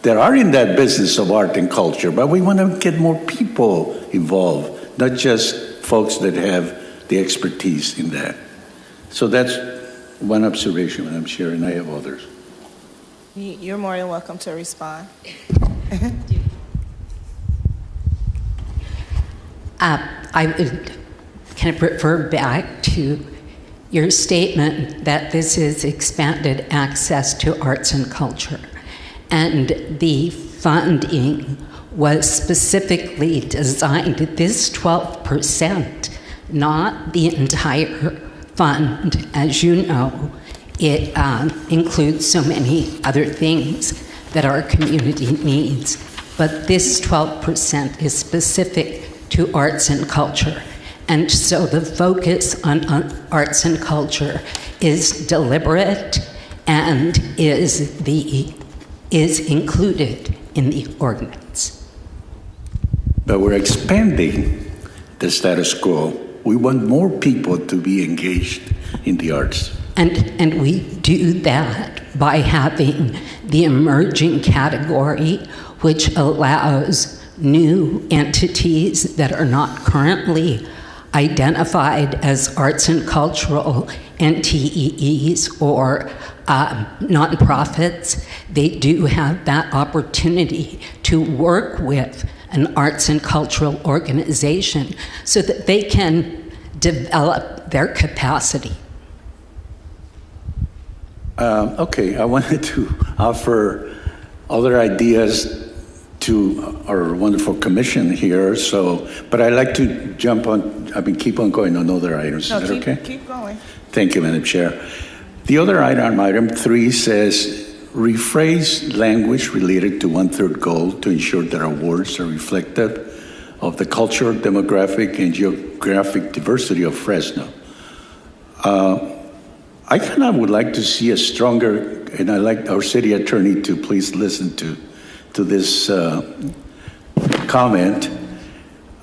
that are in that business of art and culture, but we want to get more people involved, not just folks that have the expertise in that. So that's one observation, Madam Chair, and I have others. You're more than welcome to respond. I would kind of refer back to your statement that this is expanded access to arts and culture. And the funding was specifically designed, this 12%, not the entire fund. As you know, it includes so many other things that our community needs. But this 12% is specific to arts and culture. And so the focus on arts and culture is deliberate and is included in the ordinance. But we're expanding the status quo. We want more people to be engaged in the arts. And we do that by having the emerging category, which allows new entities that are not currently identified as arts and cultural NTEs or nonprofits. They do have that opportunity to work with an arts and cultural organization so that they can develop their capacity. Okay, I wanted to offer other ideas to our wonderful commission here. But I'd like to keep on going on other items. No, Is that okay? Keep going. Thank you, Madam Chair. The other item 3, says rephrase language related to 1/3 goal to ensure that awards are reflective of the cultural, demographic, and geographic diversity of Fresno. I kind of would like to see a stronger, and I'd like our city attorney to please listen to this comment.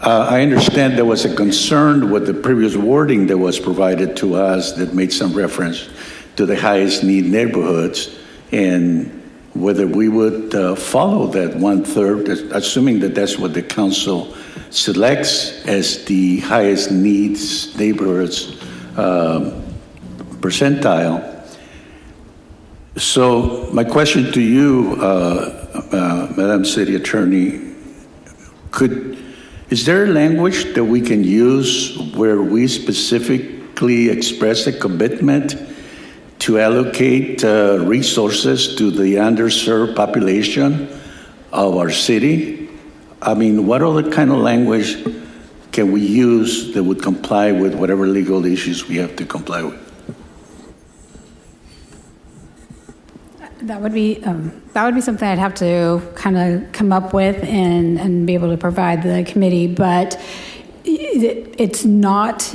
I understand there was a concern with the previous wording that was provided to us that made some reference to the highest need neighborhoods, and whether we would follow that 1/3, assuming that that's what the council selects as the highest needs neighborhoods percentile. So my question to you, Madam City Attorney, is there a language that we can use where we specifically express a commitment to allocate resources to the underserved population of our city? I mean, what other kind of language can we use that would comply with whatever legal issues we have to comply with? That would be something I'd have to kind of come up with and be able to provide the committee, but it's not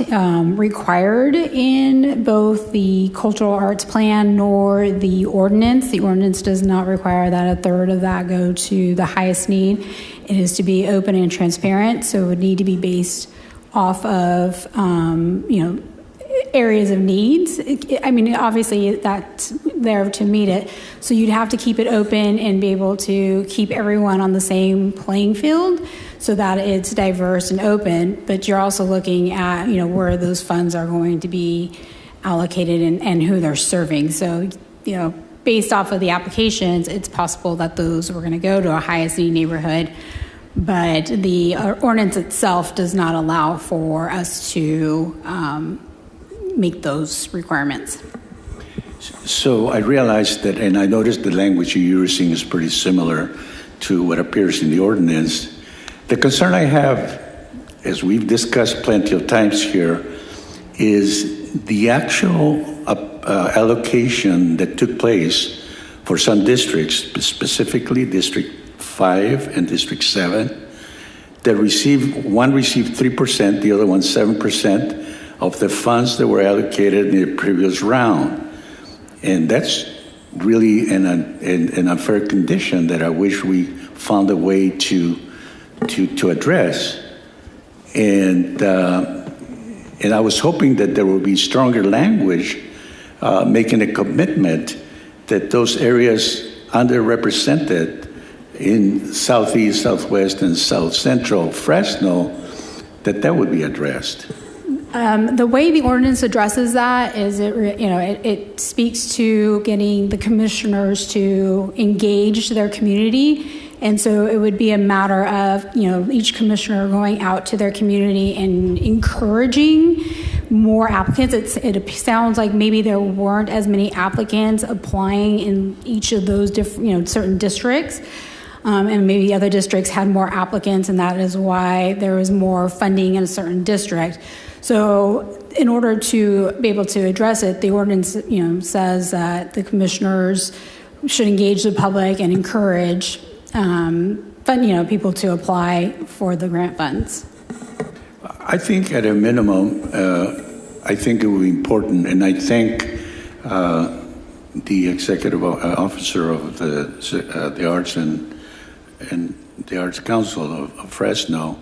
required in both the cultural arts plan nor the ordinance. The ordinance does not require that a third of that go to the highest need. It is to be open and transparent, so it would need to be based off of areas of needs. I mean, obviously that's there to meet it. So you'd have to keep it open and be able to keep everyone on the same playing field so that it's diverse and open. But you're also looking at, where those funds are going to be allocated and who they're serving. So, based off of the applications, it's possible that those were going to go to a highest need neighborhood. But the ordinance itself does not allow for us to make those requirements. So I realized that, and I noticed the language you're using is pretty similar to what appears in the ordinance. The concern I have, as we've discussed plenty of times here, is the actual allocation that took place for some districts, specifically District 5 and District 7, that one received 3%, the other one 7%, of the funds that were allocated in the previous round. And that's really an unfair condition that I wish we found a way to address. And I was hoping that there would be stronger language making a commitment that those areas underrepresented in Southeast, Southwest, and South Central Fresno, that would be addressed. The way the ordinance addresses that is it speaks to getting the commissioners to engage their community. And so it would be a matter of, each commissioner going out to their community and encouraging more applicants. It sounds like maybe there weren't as many applicants applying in each of those different, certain districts. And maybe other districts had more applicants, and that is why there was more funding in a certain district. So in order to be able to address it, the ordinance, says that the commissioners should engage the public and encourage people to apply for the grant funds. I think at a minimum, I think it would be important, and I thank the executive officer of the Arts and the Arts Council of Fresno,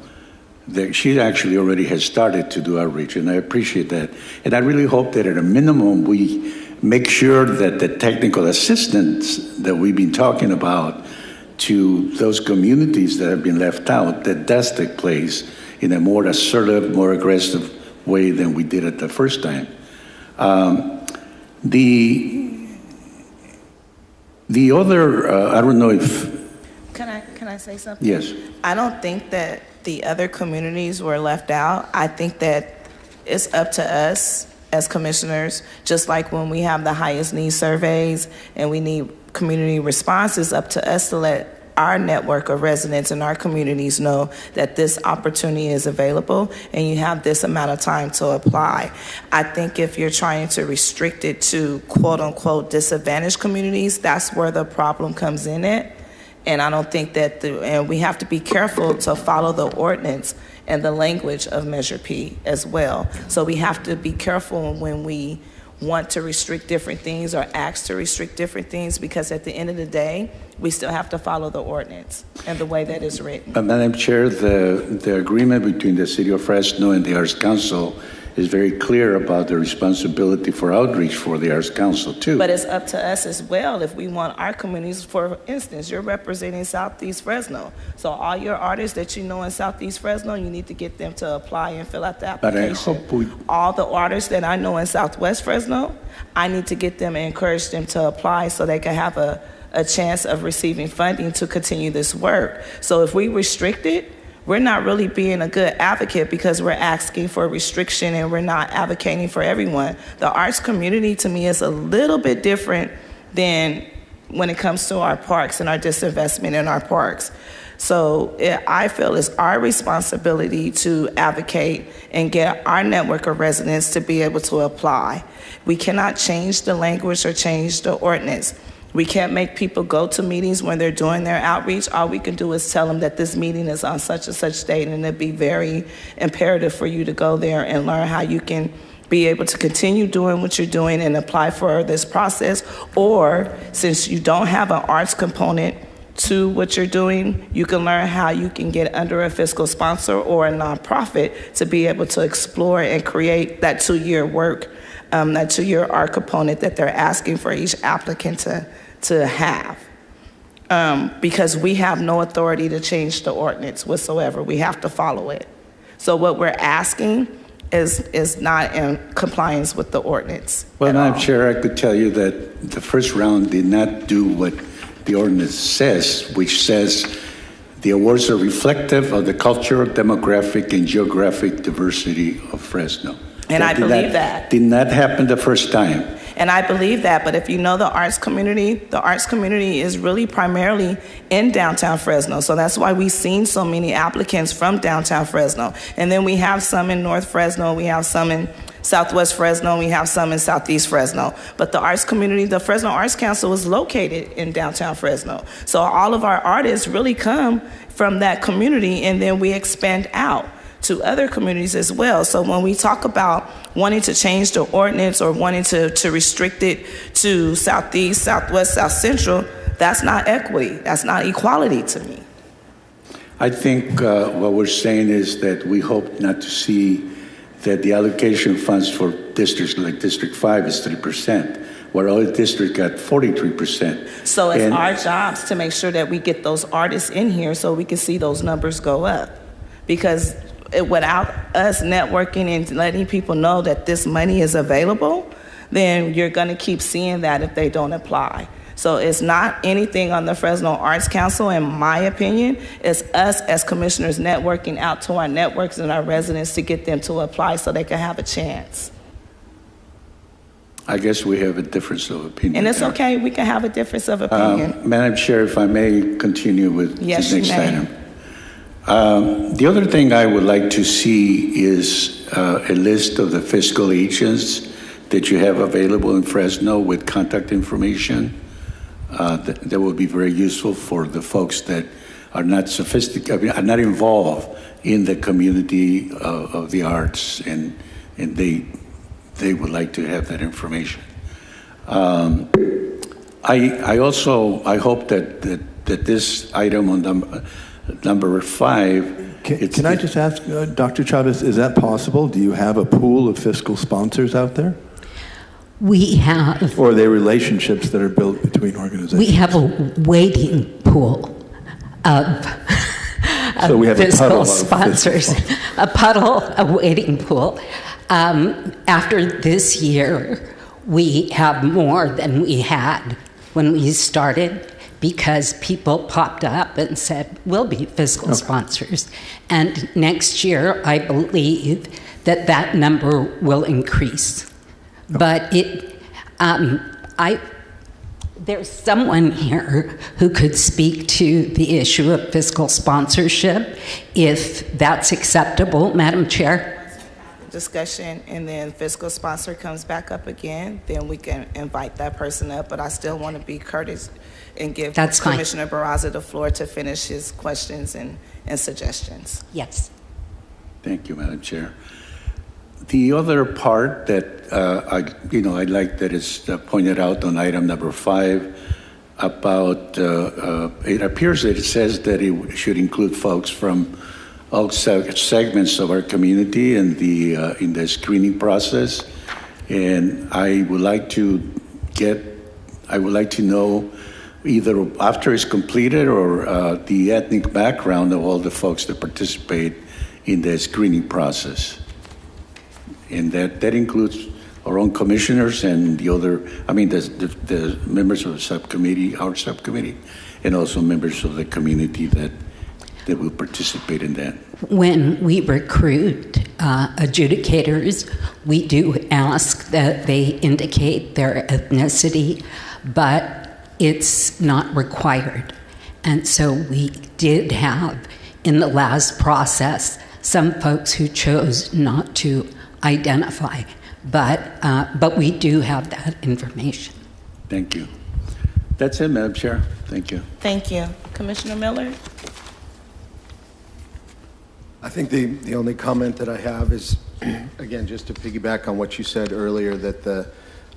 that she actually already has started to do outreach, and I appreciate that. And I really hope that at a minimum we make sure that the technical assistance that we've been talking about to those communities that have been left out, that does take place in a more assertive, more aggressive way than we did it the first time. The other, I don't know if... Can I say something? Yes. I don't think that the other communities were left out. I think that it's up to us as commissioners, just like when we have the highest need surveys and we need community responses, up to us to let our network of residents in our communities know that this opportunity is available and you have this amount of time to apply. I think if you're trying to restrict it to quote unquote disadvantaged communities, that's where the problem comes in it. And I don't think that, and we have to be careful to follow the ordinance and the language of Measure P as well. So we have to be careful when we want to restrict different things or ask to restrict different things, because at the end of the day, we still have to follow the ordinance and the way that is written. Madam Chair, the agreement between the City of Fresno and the Arts Council is very clear about the responsibility for outreach for the Arts Council, too. But it's up to us as well if we want our communities. For instance, you're representing Southeast Fresno. So all your artists that you know in Southeast Fresno, you need to get them to apply and fill out the application. All the artists that I know in Southwest Fresno, I need to get them and encourage them to apply so they can have a chance of receiving funding to continue this work. So if we restrict it, we're not really being a good advocate, because we're asking for restriction and we're not advocating for everyone. The arts community, to me, is a little bit different than when it comes to our parks and our disinvestment in our parks. So I feel it's our responsibility to advocate and get our network of residents to be able to apply. We cannot change the language or change the ordinance. We can't make people go to meetings when they're doing their outreach. All we can do is tell them that this meeting is on such and such date, and it'd be very imperative for you to go there and learn how you can be able to continue doing what you're doing and apply for this process. Or since you don't have an arts component to what you're doing, you can learn how you can get under a fiscal sponsor or a nonprofit to be able to explore and create that 2-year work, that 2-year art component that they're asking for each applicant to have. Because we have no authority to change the ordinance whatsoever. We have to follow it. So what we're asking is not in compliance with the ordinance. Well, Madam Chair, I could tell you that the first round did not do what the ordinance says, which says the awards are reflective of the cultural, demographic, and geographic diversity of Fresno. And I believe that. Did not happen the first time. And I believe that, but if you know the arts community is really primarily in downtown Fresno. So that's why we've seen so many applicants from downtown Fresno. And then we have some in North Fresno, we have some in Southwest Fresno, we have some in Southeast Fresno. But the arts community, the Fresno Arts Council, is located in downtown Fresno. So all of our artists really come from that community, and then we expand out to other communities as well. So when we talk about wanting to change the ordinance or wanting to restrict it to Southeast, Southwest, South Central, that's not equity. That's not equality to me. I think what we're saying is that we hope not to see that the allocation funds for districts like District 5 is 3%, where other districts got 43%. So it's our jobs to make sure that we get those artists in here so we can see those numbers go up. Because without us networking and letting people know that this money is available, then you're going to keep seeing that if they don't apply. So it's not anything on the Fresno Arts Council, in my opinion. It's us as commissioners networking out to our networks and our residents to get them to apply so they can have a chance. I guess we have a difference of opinion. And it's okay, we can have a difference of opinion. Madam Chair, if I may continue with Yes, the next you may. item. The other thing I would like to see is a list of the fiscal agents that you have available in Fresno with contact information. That would be very useful for the folks that are not sophisticated, are not involved in the community of the arts, and they would like to have that information. I hope that this item on number 5. Can I just ask, Dr. Chavez, is that possible? Do you have a pool of fiscal sponsors out there? We have. Or are they relationships that are built between organizations? We have a waiting pool of So we have fiscal a sponsors. A waiting pool. After this year, we have more than we had when we started, because people popped up and said, we'll be fiscal sponsors. And next year, I believe that number will increase. But there's someone here who could speak to the issue of fiscal sponsorship, if that's acceptable, Madam Chair. discussion and then fiscal sponsor comes back up again, then we can invite that person up. But I still want to be courteous and give That's fine. Commissioner Barraza the floor to finish his questions and suggestions. Yes. Thank you, Madam Chair. The other part that I like that is pointed out on item number 5 about it appears that it says that it should include folks from all segments of our community in the screening process, and I would like to know either after it's completed or the ethnic background of all the folks that participate in the screening process. And that includes our own commissioners and the other, the members of the subcommittee, our subcommittee, and also members of the community that will participate in that. When we recruit adjudicators, we do ask that they indicate their ethnicity, but it's not required. And so we did have, in the last process, some folks who chose not to identify, but we do have that information. Thank you. That's it, Madam Chair. Thank you. Thank you. Commissioner Miller? I think the only comment that I have is, again, just to piggyback on what you said earlier, that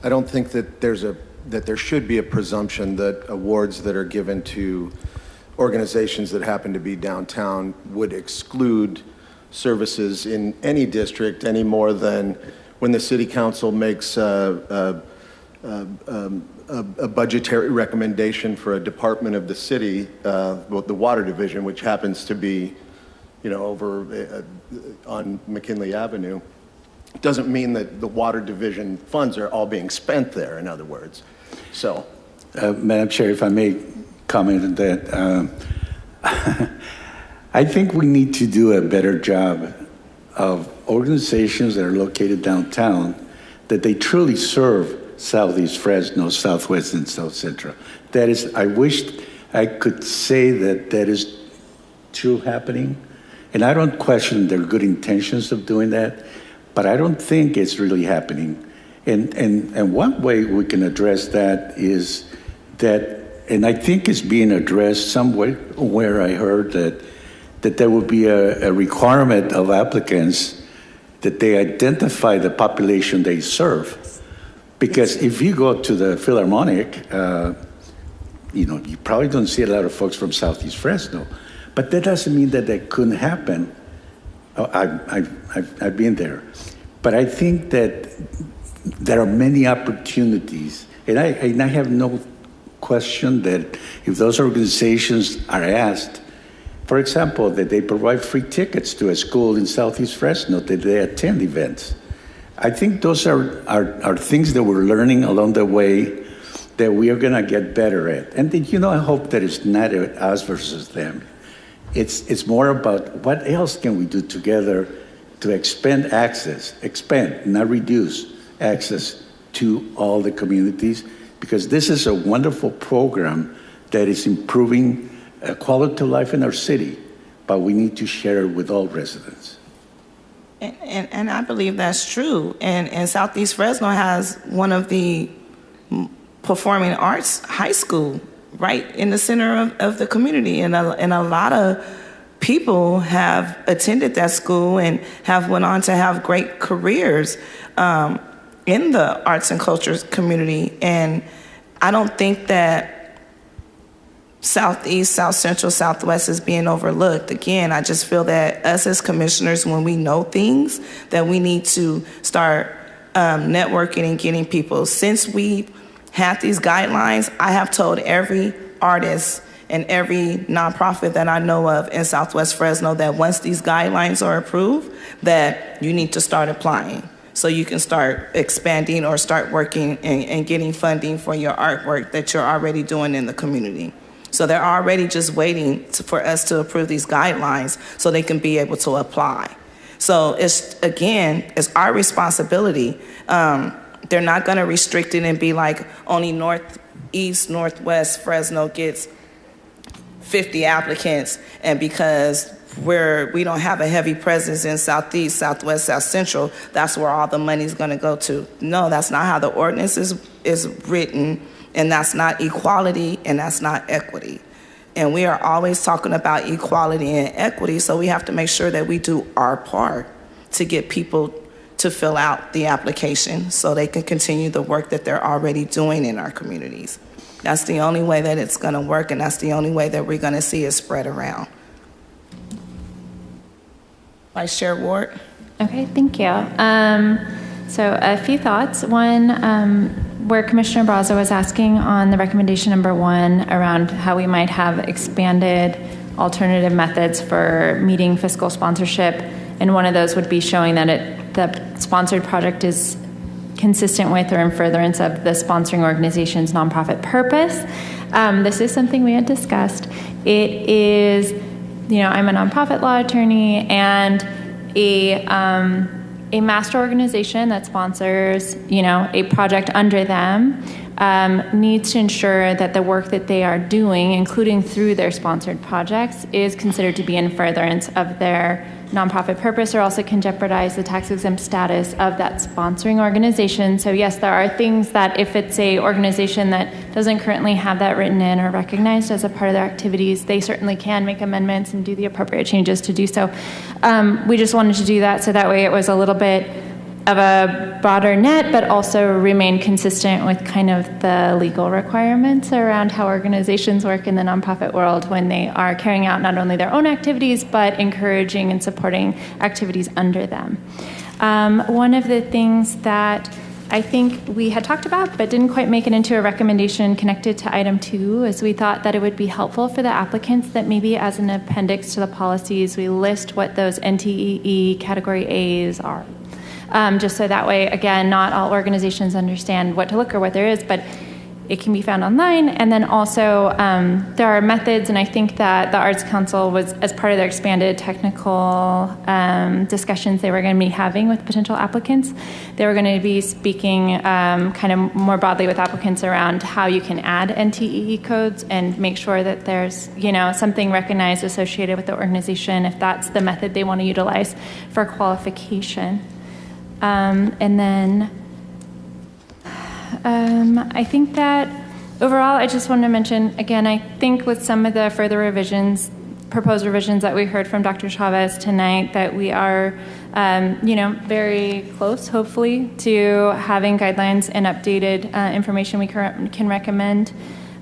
I don't think that there should be a presumption that awards that are given to organizations that happen to be downtown would exclude services in any district any more than when the city council makes a budgetary recommendation for a department of the city, the water division, which happens to be, over on McKinley Avenue. It doesn't mean that the water division funds are all being spent there, in other words. So, Madam Chair, if I may comment on that, I think we need to do a better job of organizations that are located downtown, that they truly serve Southeast Fresno, Southwest, and South Central. That is, I wish I could say that is true happening. And I don't question their good intentions of doing that, but I don't think it's really happening. And one way we can address that is that, and I think it's being addressed somewhere where I heard that there would be a requirement of applicants that they identify the population they serve. Because if you go to the Philharmonic, you probably don't see a lot of folks from Southeast Fresno. But that doesn't mean that couldn't happen. I've been there. But I think that there are many opportunities. And I have no question that if those organizations are asked, for example, that they provide free tickets to a school in Southeast Fresno, that they attend events. I think those are things that we're learning along the way that we are going to get better at. And I hope that it's not us versus them. It's more about what else can we do together to expand, not reduce access to all the communities, because this is a wonderful program that is improving quality of life in our city, but we need to share it with all residents. And I believe that's true. And Southeast Fresno has one of the performing arts high school right in the center of the community. And a lot of people have attended that school and have went on to have great careers in the arts and culture community. And I don't think that Southeast, South Central, Southwest is being overlooked. Again, I just feel that us as commissioners, when we know things, that we need to start networking and getting people. Since we had these guidelines, I have told every artist and every nonprofit that I know of in Southwest Fresno that once these guidelines are approved, that you need to start applying. So you can start expanding or start working and getting funding for your artwork that you're already doing in the community. So they're already just waiting for us to approve these guidelines so they can be able to apply. So it's our responsibility. They're not going to restrict it and be like only Northeast, Northwest Fresno gets 50 applicants, and because where we don't have a heavy presence in Southeast, Southwest, South Central, that's where all the money's going to go to. No, that's not how the ordinance is written, and that's not equality, and that's not equity. And we are always talking about equality and equity, so we have to make sure that we do our part to get people to fill out the application so they can continue the work that they're already doing in our communities. That's the only way that it's going to work, and that's the only way that we're going to see it spread around. Vice Chair Ward. Okay, thank you. So a few thoughts. One, where Commissioner Brazo was asking on the recommendation number 1 around how we might have expanded alternative methods for meeting fiscal sponsorship, and one of those would be showing that the sponsored project is consistent with or in furtherance of the sponsoring organization's nonprofit purpose. This is something we had discussed. It is, I'm a nonprofit law attorney, and a master organization that sponsors, a project under them needs to ensure that the work that they are doing, including through their sponsored projects, is considered to be in furtherance of their nonprofit purpose, or also can jeopardize the tax-exempt status of that sponsoring organization. So yes, there are things that if it's a organization that doesn't currently have that written in or recognized as a part of their activities, they certainly can make amendments and do the appropriate changes to do so. We just wanted to do that so that way it was a little bit of a broader net, but also remain consistent with kind of the legal requirements around how organizations work in the nonprofit world when they are carrying out not only their own activities, but encouraging and supporting activities under them. One of the things that I think we had talked about, but didn't quite make it into a recommendation connected to item 2, is we thought that it would be helpful for the applicants that maybe as an appendix to the policies, we list what those NTEE category A's are. Just so that way, again, not all organizations understand what to look or what there is, but it can be found online. And then also there are methods, and I think that the Arts Council was, as part of their expanded technical discussions they were going to be having with potential applicants, they were going to be speaking kind of more broadly with applicants around how you can add NTEE codes and make sure that there's, something recognized associated with the organization if that's the method they want to utilize for qualification. And then I think that overall, I just want to mention, again, I think with some of the further revisions, proposed revisions that we heard from Dr. Chavez tonight, that we are, very close, hopefully, to having guidelines and updated information we can recommend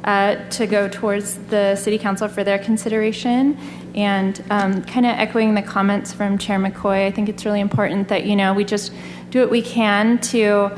to go towards the City Council for their consideration. And kind of echoing the comments from Chair McCoy, I think it's really important that, we just do what we can to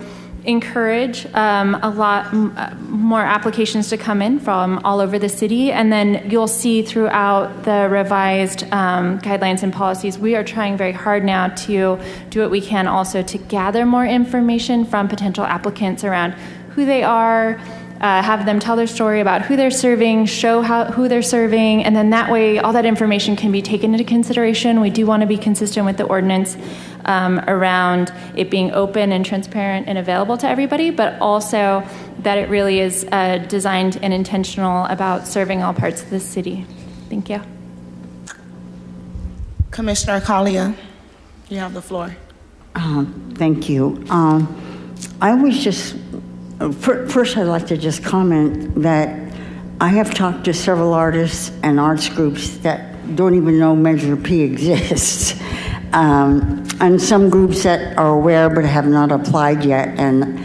encourage a lot more applications to come in from all over the city. And then you'll see throughout the revised guidelines and policies, we are trying very hard now to do what we can also to gather more information from potential applicants around who they are, have them tell their story about who they're serving, show who they're serving, and then that way all that information can be taken into consideration. We do want to be consistent with the ordinance around it being open and transparent and available to everybody, but also that it really is designed and intentional about serving all parts of the city. Thank you. Commissioner Collier, you have the floor. Thank you. I was just, first I'd like to just comment that I have talked to several artists and arts groups that don't even know Measure P exists. And some groups that are aware but have not applied yet. And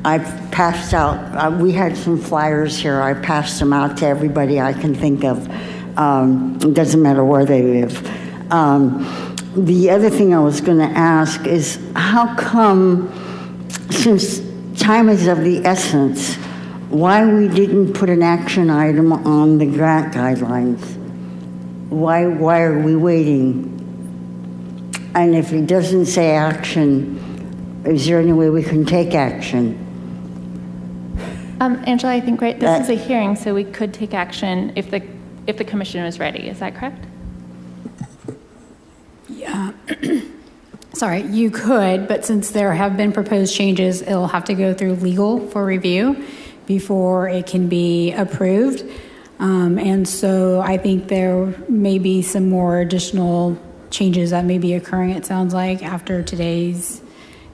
I've passed out, we had some flyers here. I passed them out to everybody I can think of. It doesn't matter where they live. The other thing I was going to ask is how come, since time is of the essence, why we didn't put an action item on the grant guidelines? Why are we waiting? And if it doesn't say action, is there any way we can take action? Angela, I think this is a hearing, so we could take action if the commission was ready. Is that correct? Yeah. Sorry, you could, but since there have been proposed changes, it'll have to go through legal for review before it can be approved. And so I think there may be some more additional changes that may be occurring, it sounds like, after today's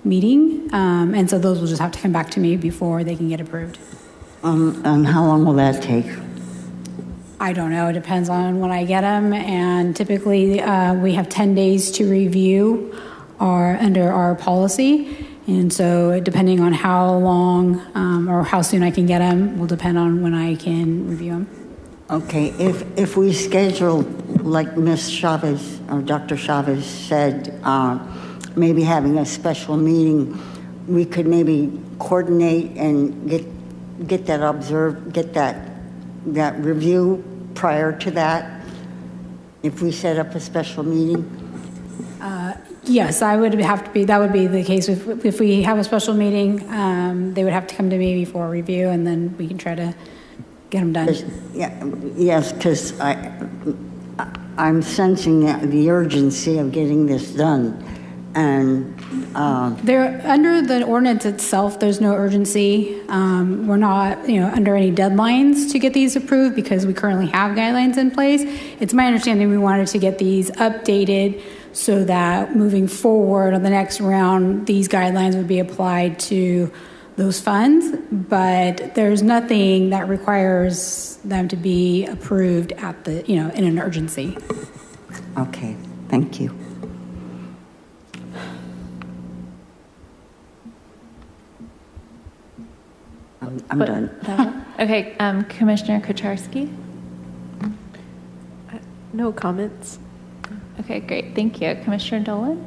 meeting. And so those will just have to come back to me before they can get approved. And how long will that take? I don't know. It depends on when I get them. And typically, we have 10 days to review under our policy. And so depending on how long or how soon I can get them will depend on when I can review them. Okay, if we schedule, like Ms. Chavez or Dr. Chavez said, maybe having a special meeting, we could maybe coordinate and get that observed, get that review prior to that, if we set up a special meeting? Yes, that would be the case. If we have a special meeting, they would have to come to me before review, and then we can try to get them done. Yes, because I'm sensing the urgency of getting this done. And there, under the ordinance itself, there's no urgency. We're not, under any deadlines to get these approved because we currently have guidelines in place. It's my understanding we wanted to get these updated so that moving forward on the next round, these guidelines would be applied to those funds. But there's nothing that requires them to be approved at the, in an urgency. Okay, thank you. I'm done. Okay, Commissioner Kucharski? No comments. Okay, great. Thank you. Commissioner Dolan?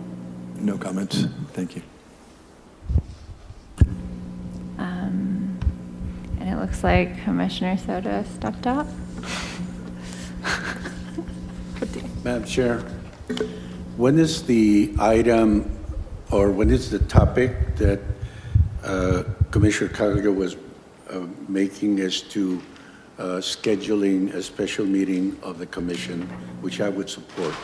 No comments. Thank you. And it looks like Commissioner Soto stepped up. Madam Chair, when is the item or when is the topic that Commissioner Carragher was making as to scheduling a special meeting of the commission, which I would support?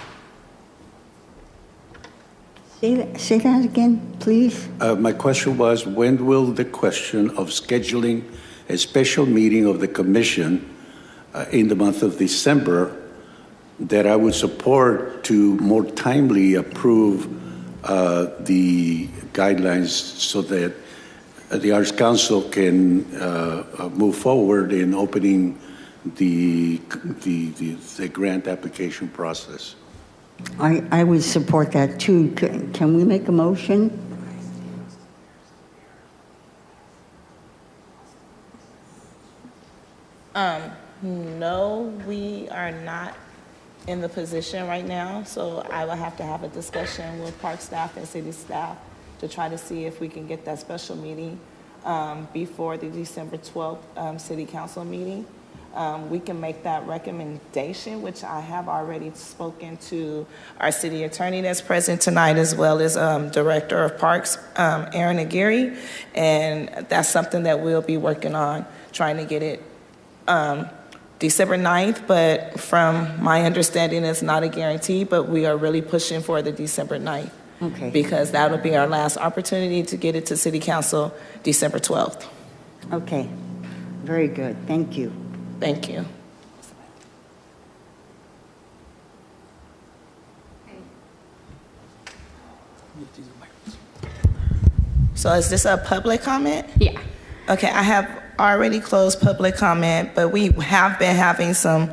Say that again, please. My question was, when will the question of scheduling a special meeting of the commission in the month of December that I would support to more timely approve the guidelines so that the Arts Council can move forward in opening the grant application process? I would support that too. Can we make a motion? No, we are not in the position right now, so I will have to have a discussion with park staff and city staff to try to see if we can get that special meeting before the December 12th city council meeting. We can make that recommendation, which I have already spoken to our city attorney that's present tonight, as well as Director of Parks, Aaron Aguirre, and that's something that we'll be working on, trying to get it December 9th, but from my understanding, it's not a guarantee, but we are really pushing for the December 9th. Okay. Because that'll be our last opportunity to get it to City Council December 12th. Okay, very good. Thank you. Thank you. So is this a public comment? Yeah. Okay, I have already closed public comment, but we have been having some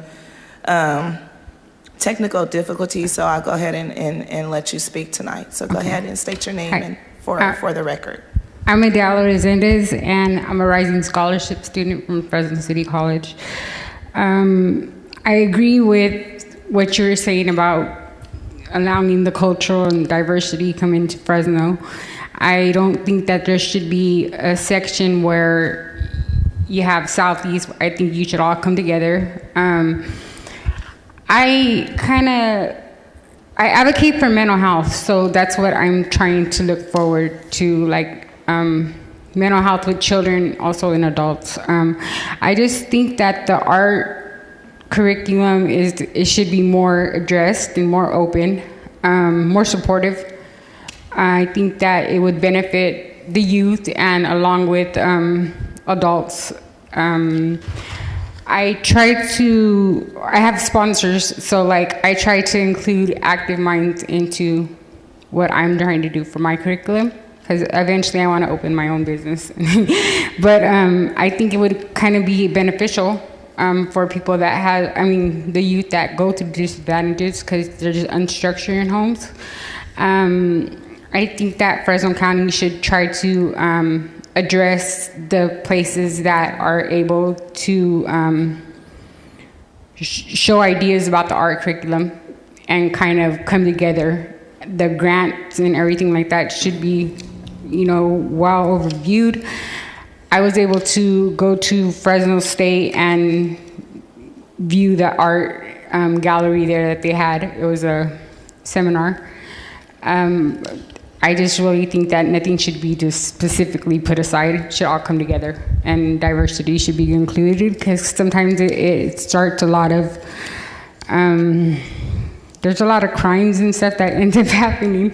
technical difficulties, so I'll go ahead and let you speak tonight. So go ahead and state your name and for the record. I'm Adiala Resendez, and I'm a rising scholarship student from Fresno City College. I agree with what you're saying about allowing the cultural and diversity come into Fresno. I don't think that there should be a section where you have Southeast. I think you should all come together. I advocate for mental health, so that's what I'm trying to look forward to, like mental health with children, also in adults. I just think that the art curriculum it should be more addressed and more open, more supportive. I think that it would benefit the youth and along with adults. I I have sponsors, so like I try to include active minds into what I'm trying to do for my curriculum, because eventually I want to open my own business. But I think it would kind of be beneficial for people that have, the youth that go through disadvantages because they're just unstructured in homes. I think that Fresno County should try to address the places that are able to show ideas about the art curriculum and kind of come together. The grants and everything like that should be, well overviewed. I was able to go to Fresno State and view the art gallery there that they had. It was a seminar. I just really think that nothing should be just specifically put aside. It should all come together, and diversity should be included, because sometimes it starts a lot of, there's a lot of crimes and stuff that end up happening.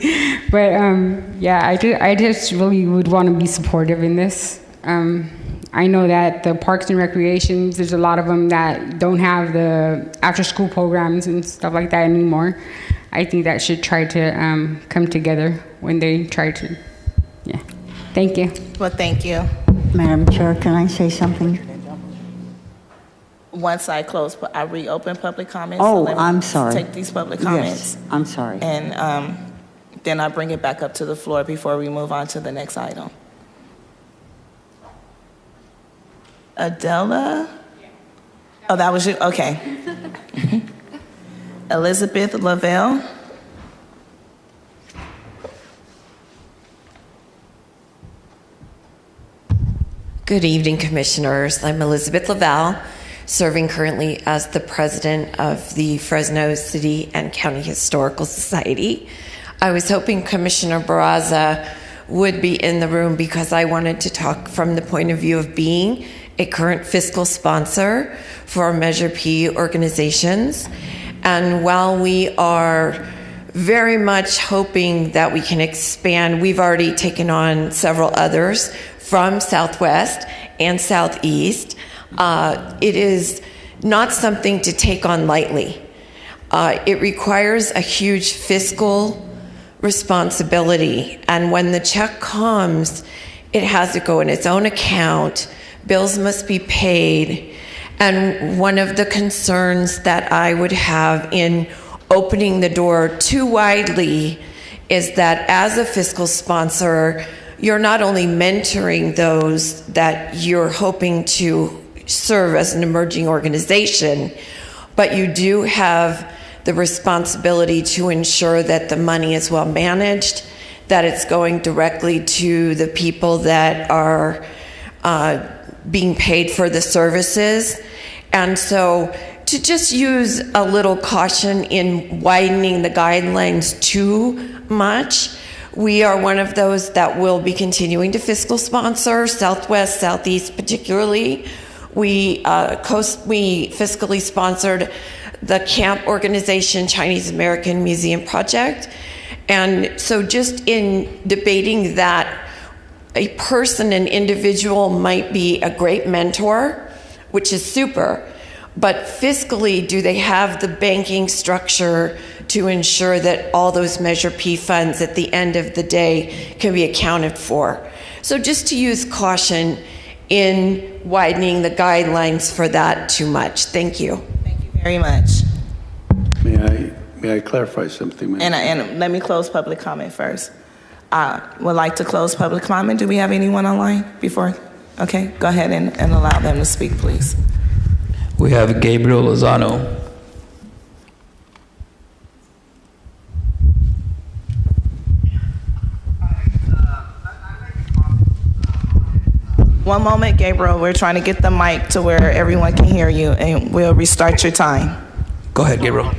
But I just really would want to be supportive in this. I know that the parks and recreations, there's a lot of them that don't have the after-school programs and stuff like that anymore. I think that should try to come together when they try to. Yeah. Thank you. Well, thank you. Madam Chair, can I say something? Once I reopen public comments. Oh, so I'm sorry. Take these public comments. Yes, I'm sorry. And then I bring it back up to the floor before we move on to the next item. Adela? Oh, that was you? Okay. Elizabeth Lavelle. Good evening, Commissioners. I'm Elizabeth Lavelle, serving currently as the president of the Fresno City and County Historical Society. I was hoping Commissioner Barraza would be in the room because I wanted to talk from the point of view of being a current fiscal sponsor for Measure P organizations. And while we are very much hoping that we can expand, we've already taken on several others from Southwest and Southeast. It is not something to take on lightly. It requires a huge fiscal responsibility. And when the check comes, it has to go in its own account. Bills must be paid. And one of the concerns that I would have in opening the door too widely is that as a fiscal sponsor, you're not only mentoring those that you're hoping to serve as an emerging organization, but you do have the responsibility to ensure that the money is well managed, that it's going directly to the people that are being paid for the services. And so to just use a little caution in widening the guidelines too much, we are one of those that will be continuing to fiscal sponsor, Southwest, Southeast particularly. We fiscally sponsored the camp organization Chinese American Museum Project. And so just in debating that a person, an individual might be a great mentor, which is super, but fiscally, do they have the banking structure to ensure that all those Measure P funds at the end of the day can be accounted for? So just to use caution in widening the guidelines for that too much. Thank you. Thank you very much. May I clarify something, ma'am? And let me close public comment first. Would like to close public comment. Do we have anyone online before? Okay, go ahead and allow them to speak, please. We have Gabriel Lozano. One moment, Gabriel. We're trying to get the mic to where everyone can hear you, and we'll restart your time. Go ahead, Gabriel.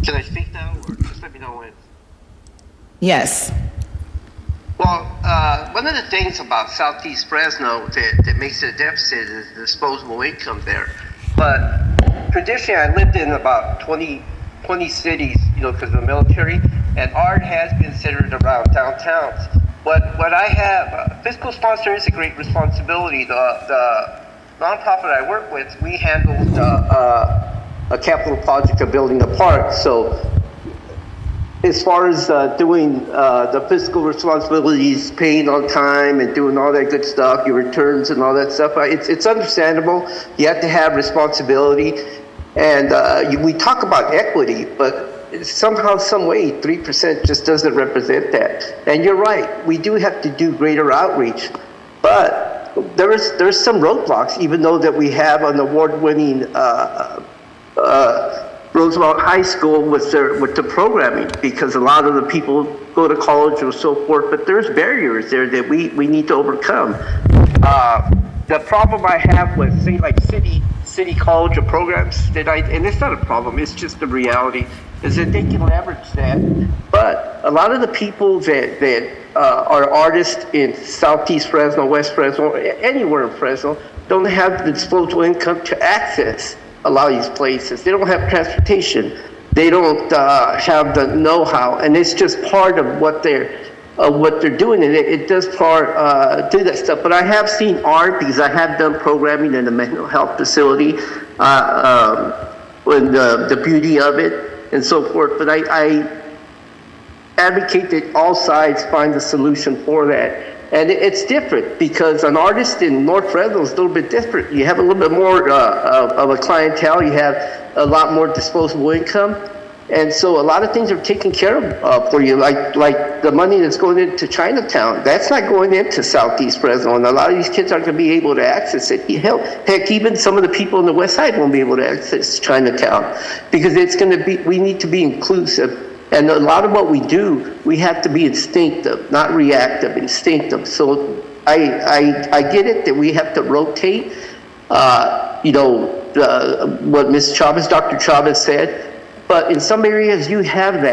Can I speak now, or just let me know when? Yes. Well, one of the things about Southeast Fresno that makes it a deficit is the disposable income there. But traditionally, I lived in about 20 cities, because of the military, and art has been centered around downtowns. what I have, fiscal sponsor is a great responsibility. The nonprofit I work with, we handled a capital project of building a park. So as far as doing the fiscal responsibilities, paying on time and doing all that good stuff, your returns and all that stuff, it's understandable. You have to have responsibility. And we talk about equity, but somehow, some way, 3% just doesn't represent that. And you're right, we do have to do greater outreach. But there's some roadblocks, even though that we have an award-winning Roosevelt High School with the programming, because a lot of the people go to college or so forth, but there's barriers there that we need to overcome. The problem I have with, say, like city college or programs, and it's not a problem, it's just the reality, is that they can leverage that. But a lot of the people that are artists in Southeast Fresno, West Fresno, anywhere in Fresno, don't have the disposable income to access a lot of these places. They don't have transportation. They don't have the know-how, and it's just part of what they're doing, and it does part do that stuff. But I have seen art, because I have done programming in a mental health facility, and the beauty of it and so forth. But I advocate that all sides find a solution for that. And it's different, because an artist in North Fresno is a little bit different. You have a little bit more of a clientele. You have a lot more disposable income. And so a lot of things are taken care of for you, like the money that's going into Chinatown. That's not going into Southeast Fresno, and a lot of these kids aren't going to be able to access it. Heck, even some of the people on the west side won't be able to access Chinatown, because it's going to be, we need to be inclusive. And a lot of what we do, we have to be instinctive, not reactive, instinctive. So I get it that we have to rotate, what Ms. Chavez, Dr. Chavez said. But in some areas, you have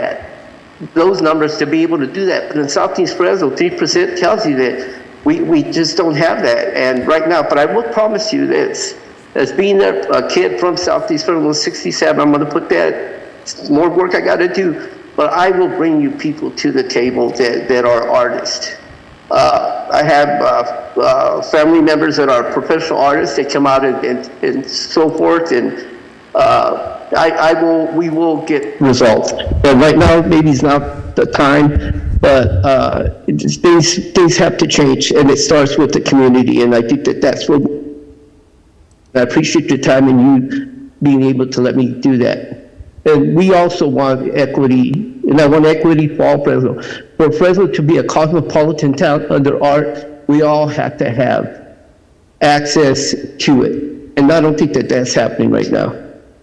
those numbers to be able to do that. But in Southeast Fresno, 3% tells you that we just don't have that. And right now, but I will promise you this, as being a kid from Southeast Fresno, 67, I'm going to put that, more work I got to do, but I will bring you people to the table that are artists. I have family members that are professional artists that come out and so forth, and we will get results. And right now, maybe it's not the time, but things have to change, and it starts with the community. And I think that's what I appreciate your time and you being able to let me do that. And we also want equity, and I want equity for all Fresno. For Fresno to be a cosmopolitan town under art, we all have to have access to it. And I don't think that's happening right now.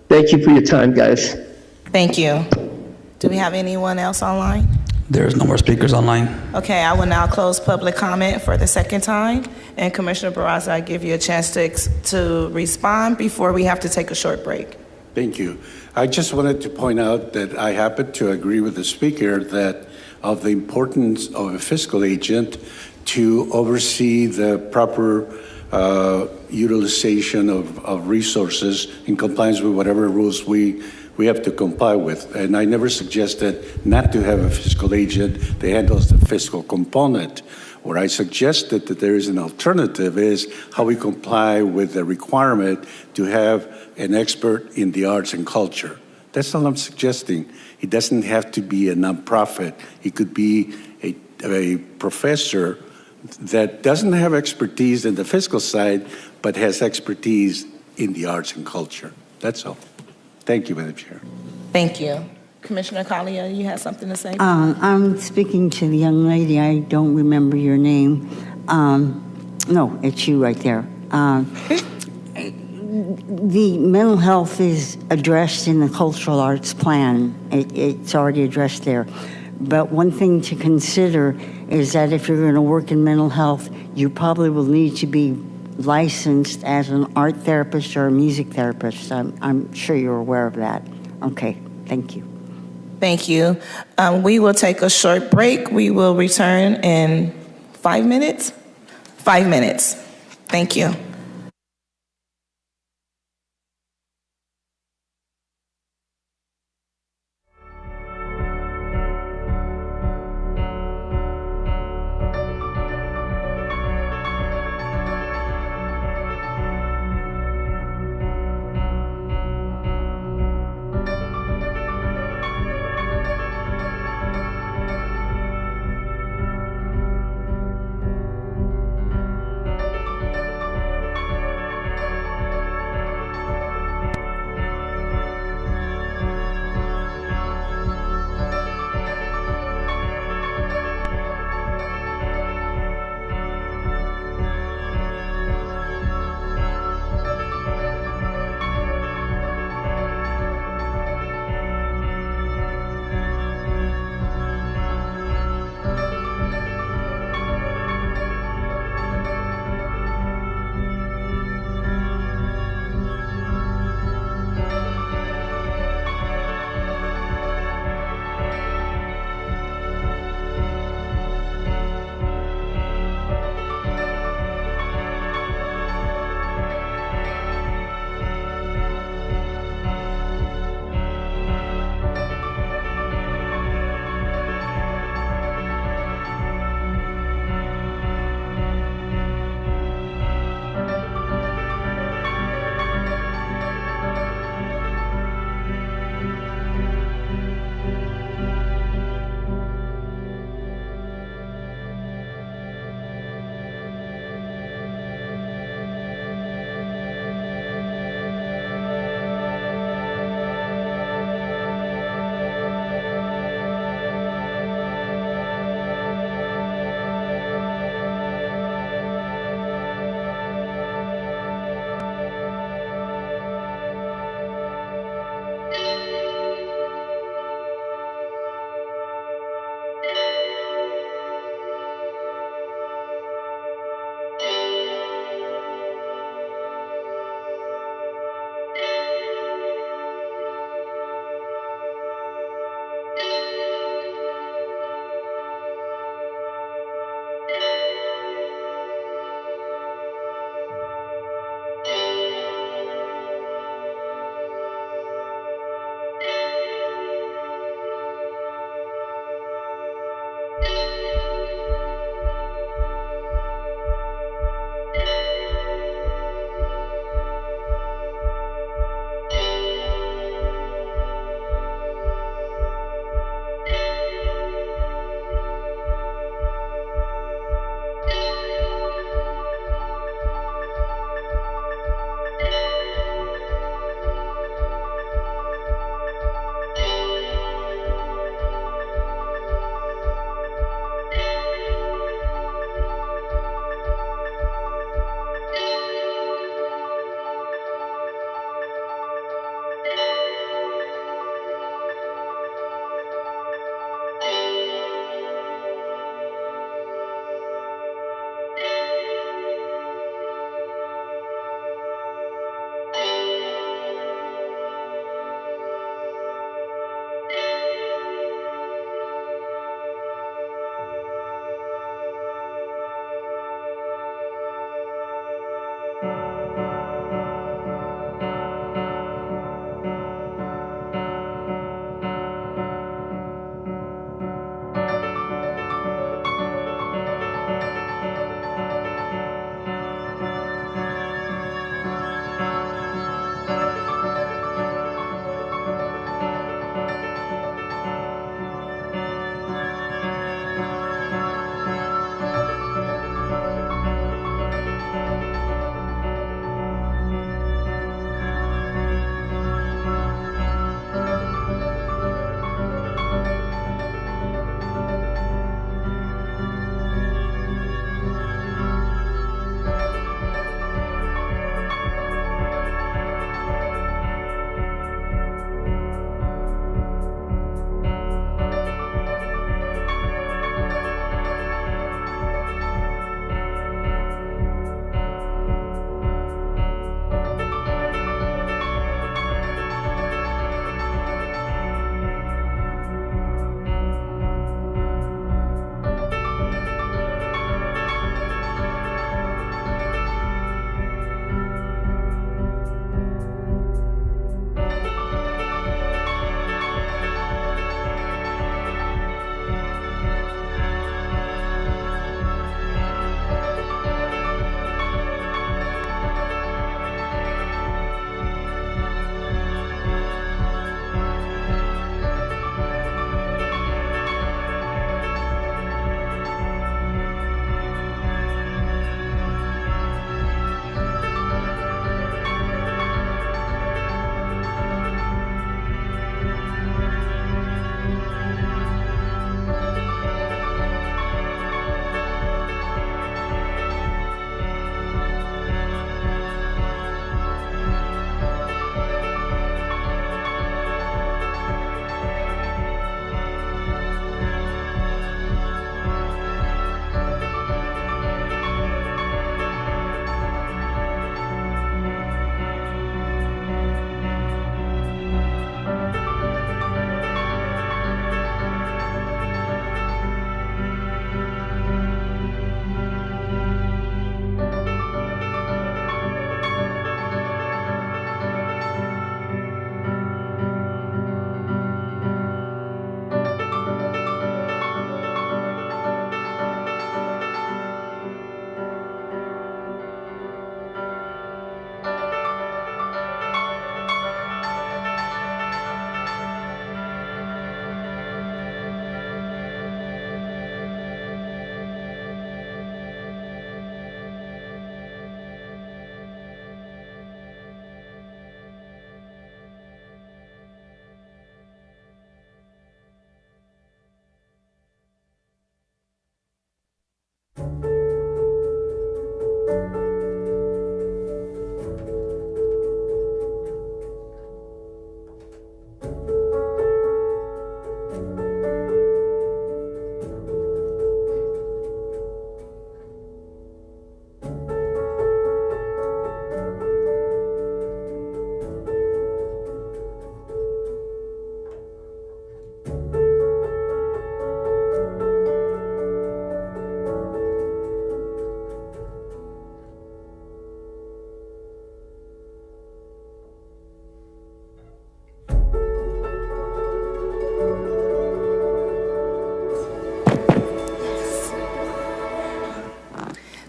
Thank you for your time, guys. Thank you. Do we have anyone else online? There's no more speakers online. Okay, I will now close public comment for the second time. And Commissioner Barraza, I give you a chance to respond before we have to take a short break. Thank you. I just wanted to point out that I happen to agree with the speaker that of the importance of a fiscal agent to oversee the proper utilization of resources in compliance with whatever rules we have to comply with. And I never suggested not to have a fiscal agent that handles the fiscal component. What I suggested that there is an alternative is how we comply with the requirement to have an expert in the arts and culture. That's all I'm suggesting. It doesn't have to be a nonprofit. It could be a professor that doesn't have expertise in the fiscal side, but has expertise in the arts and culture. That's all. Thank you, Madam Chair. Thank you. Commissioner Collier, you have something to say? I'm speaking to the young lady. I don't remember your name. No, it's you right there. The mental health is addressed in the cultural arts plan. It's already addressed there. But one thing to consider is that if you're going to work in mental health, you probably will need to be licensed as an art therapist or a music therapist. I'm sure you're aware of that. Okay, thank you. Thank you. We will take a short break. We will return in 5 minutes. 5 minutes. Thank you.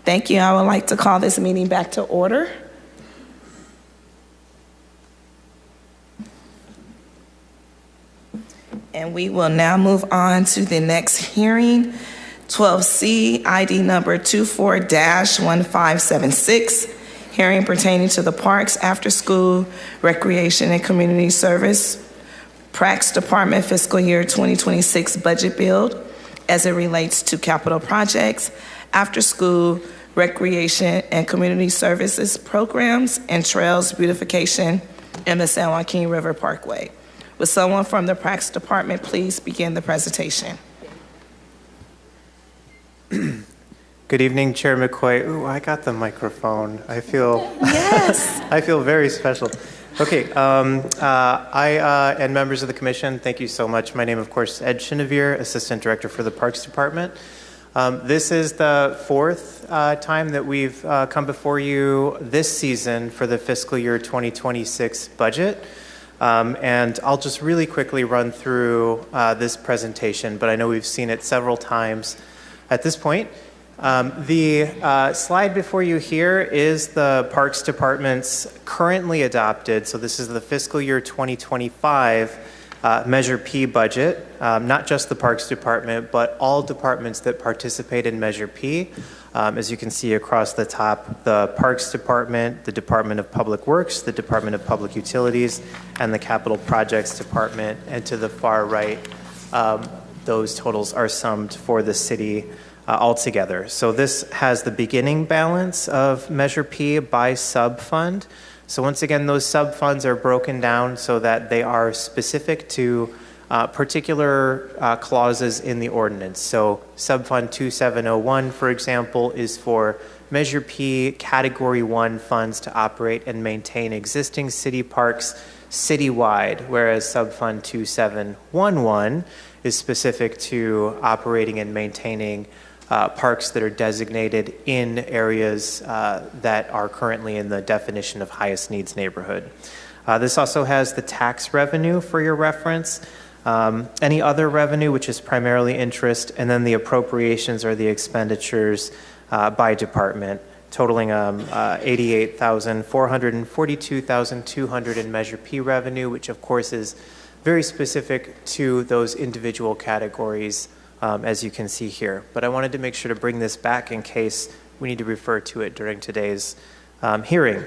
Thank you. I would like to call this meeting back to order. And we will now move on to the next hearing, 12C, ID number 24-1576, hearing pertaining to the Parks After School Recreation and Community Service Prax Department Fiscal Year 2026 Budget Build as it relates to capital projects, after school recreation and community services programs, and trails beautification in the San Joaquin River Parkway. Would someone from the Prax Department please begin the presentation? Good evening, Chair McCoy. Ooh, I got the microphone. I feel yes. I feel very special. Okay, I and members of the commission, thank you so much. My name, of course, is Ed Chinevere, Assistant Director for the Parks Department. This is the fourth time that we've come before you this season for the fiscal year 2026 budget. And I'll just really quickly run through this presentation, but I know we've seen it several times at this point. The slide before you here is the Parks Department's currently adopted, so this is the fiscal year 2025 Measure P budget, not just the Parks Department, but all departments that participate in Measure P. As you can see across the top, the Parks Department, the Department of Public Works, the Department of Public Utilities, and the Capital Projects Department. And to the far right, those totals are summed for the city altogether. So this has the beginning balance of Measure P by sub-fund. So once again, those sub-funds are broken down so that they are specific to particular clauses in the ordinance. So Subfund 2701, for example, is for Measure P Category 1 funds to operate and maintain existing city parks citywide, whereas Subfund 2711 is specific to operating and maintaining parks that are designated in areas that are currently in the definition of highest needs neighborhood. This also has the tax revenue for your reference. Any other revenue, which is primarily interest, and then the appropriations or the expenditures by department, totaling $88,442,200 in Measure P revenue, which of course is very specific to those individual categories, as you can see here. But I wanted to make sure to bring this back in case we need to refer to it during today's hearing.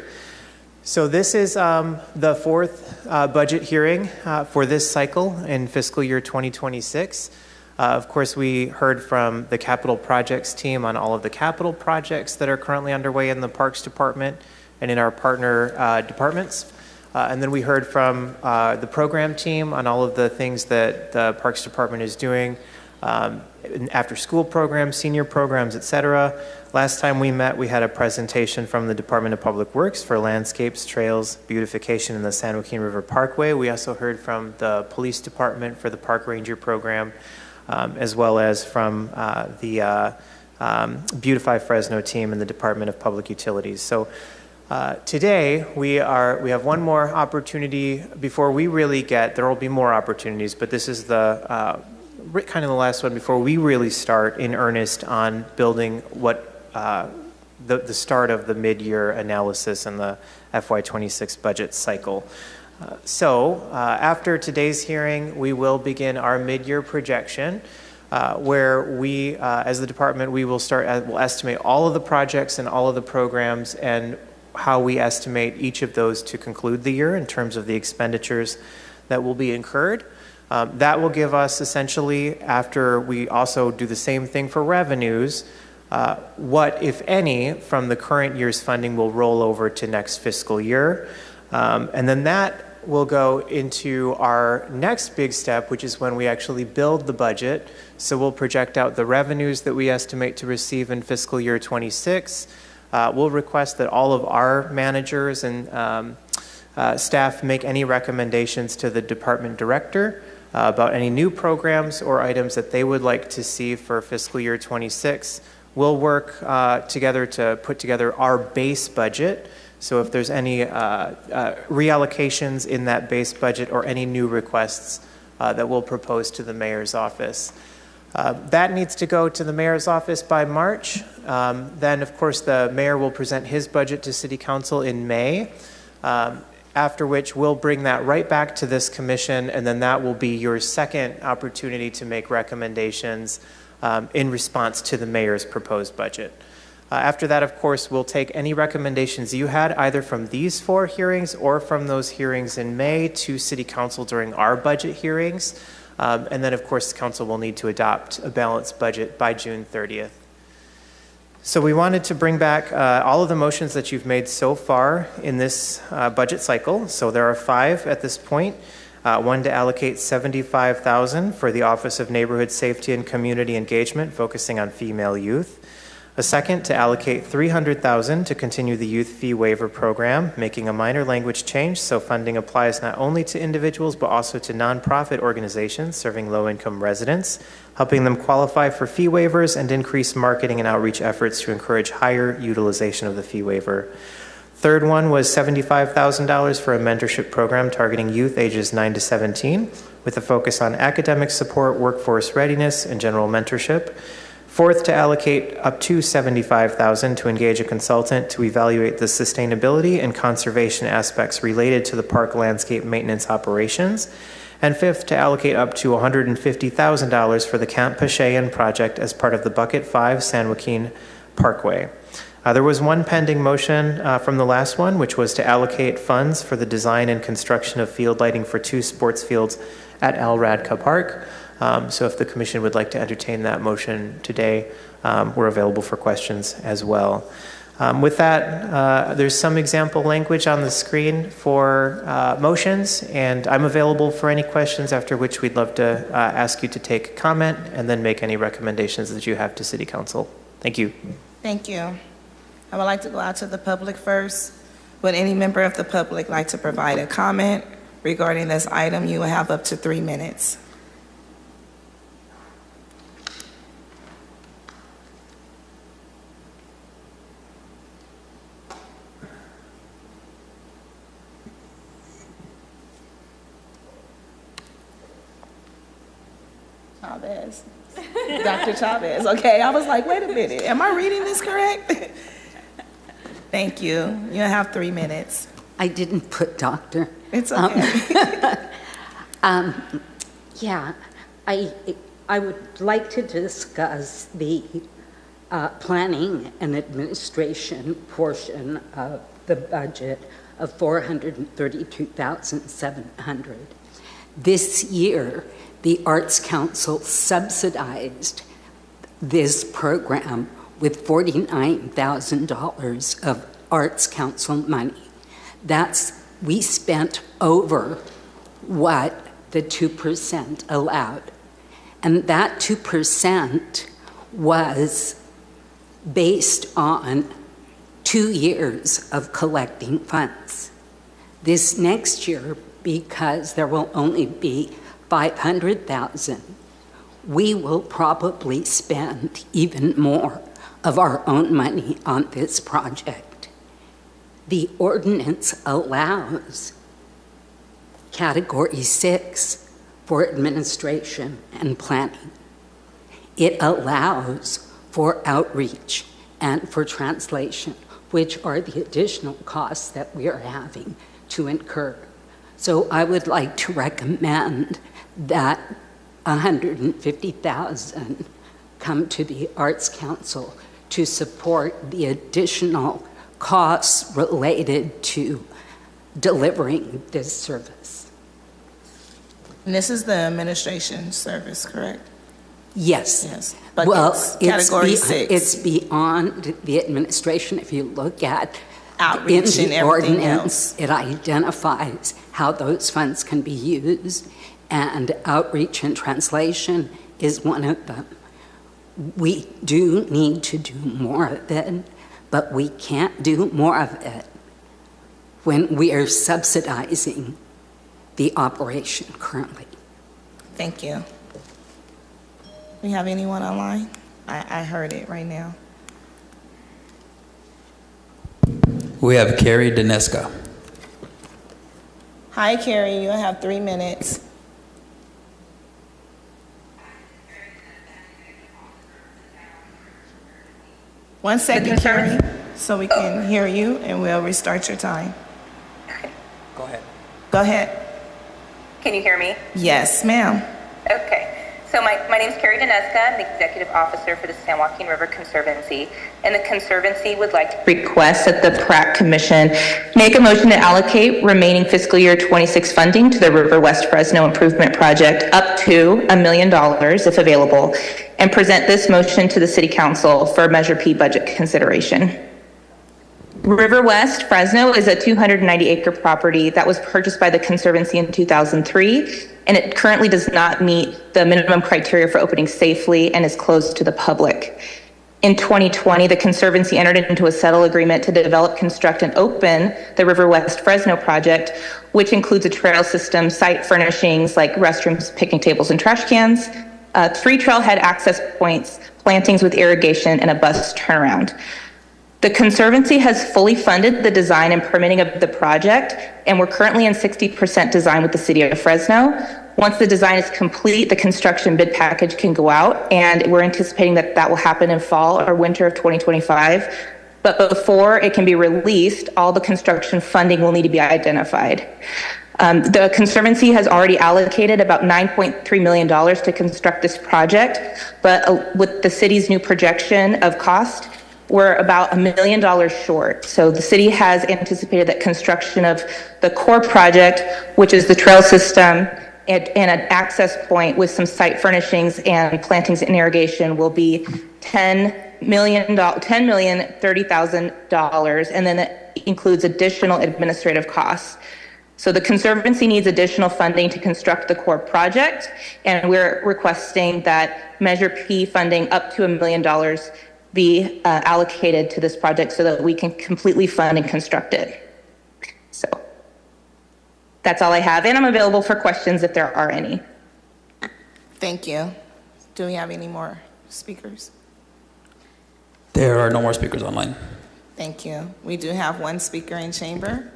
So this is the fourth budget hearing for this cycle in fiscal year 2026. Of course, we heard from the capital projects team on all of the capital projects that are currently underway in the Parks Department and in our partner departments. And then we heard from the program team on all of the things that the Parks Department is doing, after school programs, senior programs, et cetera. Last time we met, we had a presentation from the Department of Public Works for landscapes, trails, beautification in the San Joaquin River Parkway. We also heard from the police department for the park ranger program, as well as from the Beautify Fresno team in the Department of Public Utilities. So today we have one more opportunity before we really get, there will be more opportunities, but this is the kind of the last one before we really start in earnest on building what the start of the mid-year analysis and the FY26 budget cycle. So after today's hearing, we will begin our mid-year projection, where we, as the department, we'll estimate all of the projects and all of the programs and how we estimate each of those to conclude the year in terms of the expenditures that will be incurred. That will give us essentially, after we also do the same thing for revenues, what, if any, from the current year's funding will roll over to next fiscal year. And then that will go into our next big step, which is when we actually build the budget. So we'll project out the revenues that we estimate to receive in fiscal year 26. We'll request that all of our managers and staff make any recommendations to the department director about any new programs or items that they would like to see for fiscal year 26. We'll work together to put together our base budget. So if there's any reallocations in that base budget or any new requests that we'll propose to the mayor's office. That needs to go to the mayor's office by March. Then, of course, the mayor will present his budget to City Council in May, after which we'll bring that right back to this commission, and then that will be your second opportunity to make recommendations in response to the mayor's proposed budget. After that, of course, we'll take any recommendations you had either from these 4 hearings or from those hearings in May to City Council during our budget hearings. And then, of course, the council will need to adopt a balanced budget by June 30th. So we wanted to bring back all of the motions that you've made so far in this budget cycle. So there are 5 at this point. One, to allocate $75,000 for the Office of Neighborhood Safety and Community Engagement, focusing on female youth. A second, to allocate $300,000 to continue the youth fee waiver program, making a minor language change so funding applies not only to individuals but also to nonprofit organizations serving low-income residents, helping them qualify for fee waivers and increase marketing and outreach efforts to encourage higher utilization of the fee waiver. Third one was $75,000 for a mentorship program targeting youth ages 9 to 17 with a focus on academic support, workforce readiness, and general mentorship. Fourth, to allocate up to $75,000 to engage a consultant to evaluate the sustainability and conservation aspects related to the park landscape maintenance operations. And fifth, to allocate up to $150,000 for the Camp Pachean project as part of the Bucket 5 San Joaquin Parkway. There was one pending motion from the last one, which was to allocate funds for the design and construction of field lighting for 2 sports fields at Al Radka Park. So if the commission would like to entertain that motion today, we're available for questions as well. With that, there's some example language on the screen for motions, and I'm available for any questions, after which we'd love to ask you to take comment and then make any recommendations that you have to City Council. Thank you. Thank you. I would like to go out to the public first. Would any member of the public like to provide a comment regarding this item? You will have up to 3 minutes. Chavez. Dr. Chavez. Okay, I was like, wait a minute. Am I reading this correct? Thank you. You have 3 minutes. I didn't put doctor. It's okay. Yeah, I would like to discuss the planning and administration portion of the budget of $432,700. This year, the Arts Council subsidized this program with $49,000 of Arts Council money. We spent over what the 2% allowed. And that 2% was based on 2 years of collecting funds. This next year, because there will only be $500,000, we will probably spend even more of our own money on this project. The ordinance allows Category 6 for administration and planning. It allows for outreach and for translation, which are the additional costs that we are having to incur. So I would like to recommend that $150,000 come to the Arts Council to support the additional costs related to delivering this service. And this is the administration service, correct? Yes. Yes. But well, it's Category 6. It's beyond the administration. If you look at outreach in and the everything ordinance, else, it identifies how those funds can be used, and outreach and translation is one of them. We do need to do more of it, but we can't do more of it when we are subsidizing the operation currently. Thank you. We have anyone online? I heard it right now. We have Carrie Daneska. Hi, Carrie. You have 3 minutes. 1 second, Carrie, so we can hear you, and we'll restart your time. Go ahead. Go ahead. Can you hear me? Yes, ma'am. Okay. So my name is Carrie Daneska. I'm the Executive Officer for the San Joaquin River Conservancy. And the Conservancy would like to request that the Pratt Commission make a motion to allocate remaining fiscal year 26 funding to the River West Fresno Improvement Project up to $1 million if available, and present this motion to the City Council for Measure P budget consideration. River West Fresno is a 290-acre property that was purchased by the Conservancy in 2003, and it currently does not meet the minimum criteria for opening safely and is closed to the public. In 2020, the Conservancy entered into a settle agreement to develop, construct, and open the River West Fresno project, which includes a trail system, site furnishings like restrooms, picnic tables, and trash cans, 3 trailhead access points, plantings with irrigation, and a bus turnaround. The Conservancy has fully funded the design and permitting of the project, and we're currently in 60% design with the City of Fresno. Once the design is complete, the construction bid package can go out, and we're anticipating that that will happen in fall or winter of 2025. But before it can be released, all the construction funding will need to be identified. The Conservancy has already allocated about $9.3 million to construct this project, but with the city's new projection of cost, we're about $1 million short. So the city has anticipated that construction of the core project, which is the trail system and an access point with some site furnishings and plantings and irrigation, will be $10,030,000, and then it includes additional administrative costs. So the Conservancy needs additional funding to construct the core project, and we're requesting that Measure P funding up to $1 million be allocated to this project so that we can completely fund and construct it. So that's all I have, and I'm available for questions if there are any. Thank you. Do we have any more speakers? There are no more speakers online. Thank you. We do have one speaker in chamber.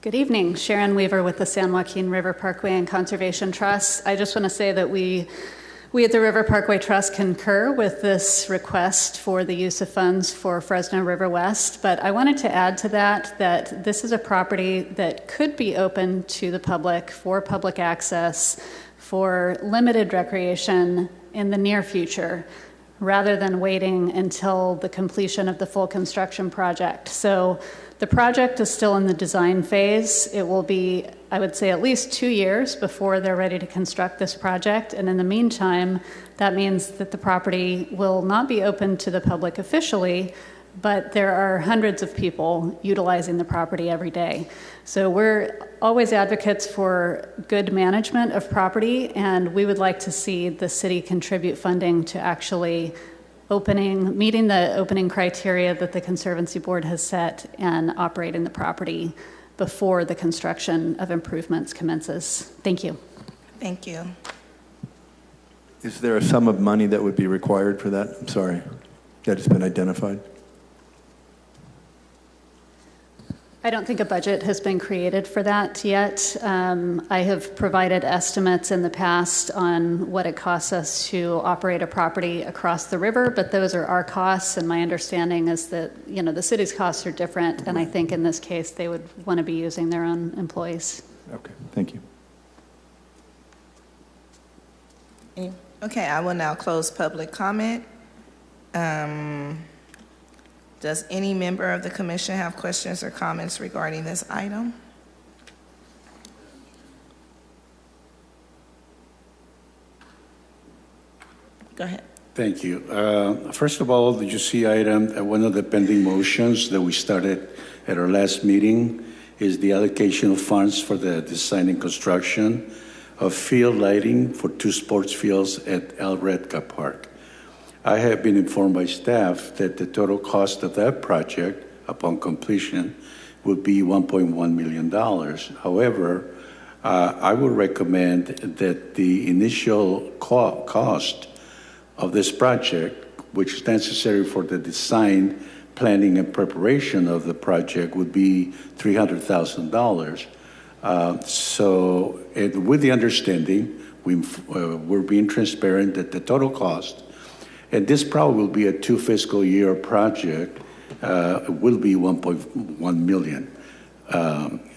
Good evening. Sharon Weaver with the San Joaquin River Parkway and Conservation Trust. I just want to say that we at the River Parkway Trust concur with this request for the use of funds for Fresno River West, but I wanted to add to that this is a property that could be open to the public for public access for limited recreation in the near future, rather than waiting until the completion of the full construction project. So the project is still in the design phase. It will be, I would say, at least 2 years before they're ready to construct this project. And in the meantime, that means that the property will not be open to the public officially, but there are hundreds of people utilizing the property every day. So we're always advocates for good management of property, and we would like to see the city contribute funding to actually meeting the opening criteria that the Conservancy Board has set and operating the property before the construction of improvements commences. Thank you. Thank you. Is there a sum of money that would be required for that? I'm sorry, that has been identified. I don't think a budget has been created for that yet. I have provided estimates in the past on what it costs us to operate a property across the river, but those are our costs, and my understanding is that, the city's costs are different, and I think in this case they would want to be using their own employees. Okay, thank you. Okay, I will now close public comment. Does any member of the commission have questions or comments regarding this item? Go ahead. Thank you. First of all, did you see one of the pending motions that we started at our last meeting is the allocation of funds for the design and construction of field lighting for 2 sports fields at El Redca Park. I have been informed by staff that the total cost of that project upon completion would be $1.1 million. However, I would recommend that the initial cost of this project, which is necessary for the design, planning, and preparation of the project, would be $300,000. So with the understanding, we're being transparent that the total cost And this probably will be a 2 fiscal year project. It will be 1.1 million.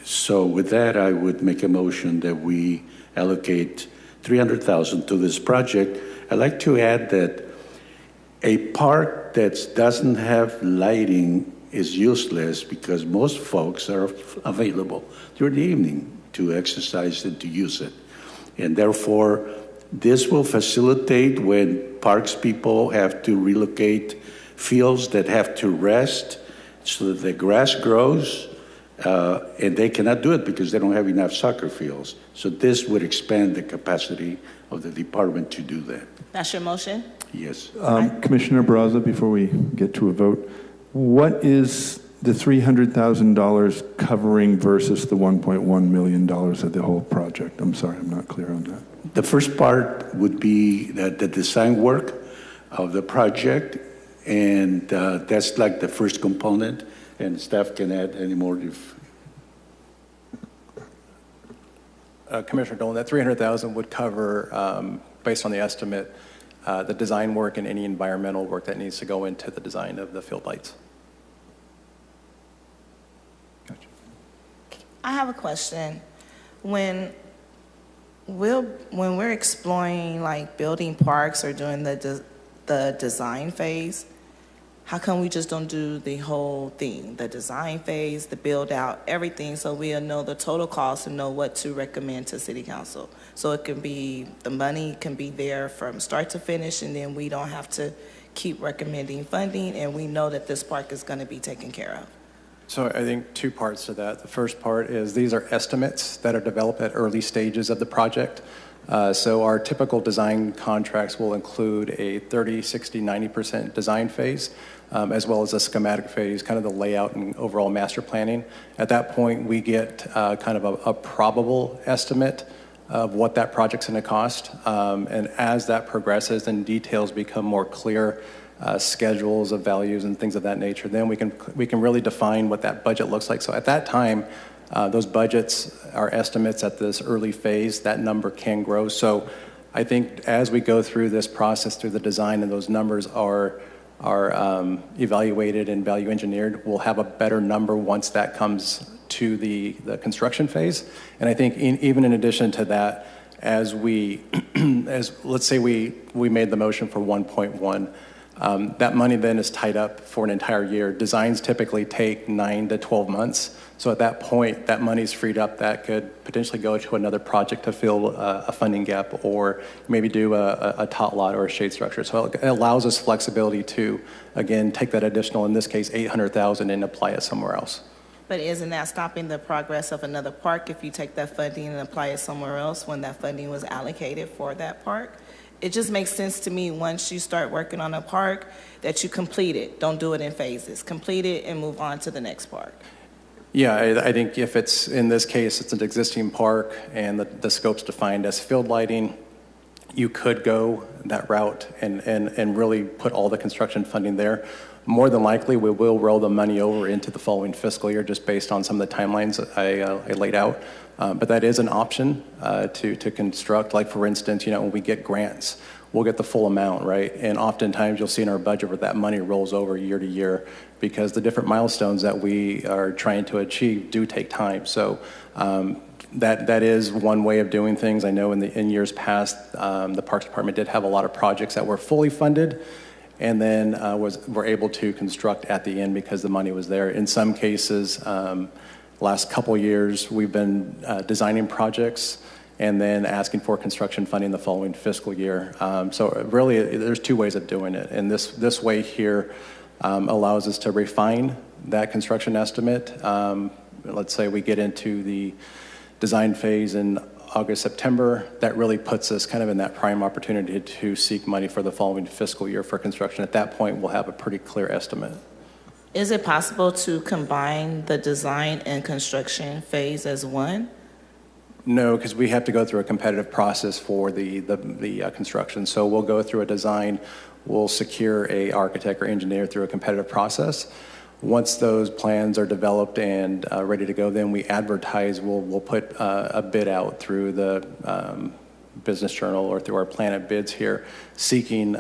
So with that, I would make a motion that we allocate $300,000 to this project. I'd like to add that a park that doesn't have lighting is useless because most folks are available during the evening to exercise and to use it. And therefore, this will facilitate when parks people have to relocate fields that have to rest so that the grass grows, and they cannot do it because they don't have enough soccer fields. So this would expand the capacity of the department to do that. That's your motion? Yes. Commissioner Barraza, before we get to a vote, what is the $300,000 covering versus the $1.1 million of the whole project? I'm sorry, I'm not clear on that. The first part would be the design work of the project, and that's like the first component, and staff can add any more if... Commissioner Dolan, that $300,000 would cover, based on the estimate, the design work and any environmental work that needs to go into the design of the field lights. I have a question. When we're exploring like building parks or doing the design phase, how come we just don't do the whole thing, the design phase, the build out, everything, so we'll know the total cost and know what to recommend to City Council? So it can be, the money can be there from start to finish, and then we don't have to keep recommending funding, and we know that this park is going to be taken care of. So I think two parts to that. The first part is these are estimates that are developed at early stages of the project. So our typical design contracts will include a 30, 60, 90% design phase, as well as a schematic phase, kind of the layout and overall master planning. At that point, we get kind of a probable estimate of what that project's going to cost. And as that progresses and details become more clear, schedules of values and things of that nature, then we can really define what that budget looks like. So at that time, those budgets are estimates at this early phase. That number can grow. So I think as we go through this process, through the design, and those numbers are evaluated and value engineered, we'll have a better number once that comes to the construction phase. And I think even in addition to that, as let's say we made the motion for 1.1, that money then is tied up for an entire year. Designs typically take 9 to 12 months. So at that point, that money's freed up that could potentially go to another project to fill a funding gap, or maybe do a tot lot or a shade structure. So it allows us flexibility to, again, take that additional, in this case, $800,000 and apply it somewhere else. But isn't that stopping the progress of another park if you take that funding and apply it somewhere else when that funding was allocated for that park? It just makes sense to me, once you start working on a park, that you complete it. Don't do it in phases. Complete it and move on to the next park. Yeah, I think if it's, in this case, it's an existing park and the scope's defined as field lighting, you could go that route and really put all the construction funding there. More than likely, we will roll the money over into the following fiscal year just based on some of the timelines I laid out. But that is an option to construct. Like, for instance, when we get grants, we'll get the full amount, right? And oftentimes you'll see in our budget where that money rolls over year to year because the different milestones that we are trying to achieve do take time. So that is one way of doing things. I know in years past, the Parks Department did have a lot of projects that were fully funded and then were able to construct at the end because the money was there. In some cases, last couple years, we've been designing projects and then asking for construction funding the following fiscal year. So really, there's two ways of doing it. And this way here allows us to refine that construction estimate. Let's say we get into the design phase in August, September. That really puts us kind of in that prime opportunity to seek money for the following fiscal year for construction. At that point, we'll have a pretty clear estimate. Is it possible to combine the design and construction phase as one? No, because we have to go through a competitive process for the construction. So we'll go through a design, we'll secure a architect or engineer through a competitive process. Once those plans are developed and ready to go, then we advertise. We'll put a bid out through the Business Journal or through our Planet Bids here, seeking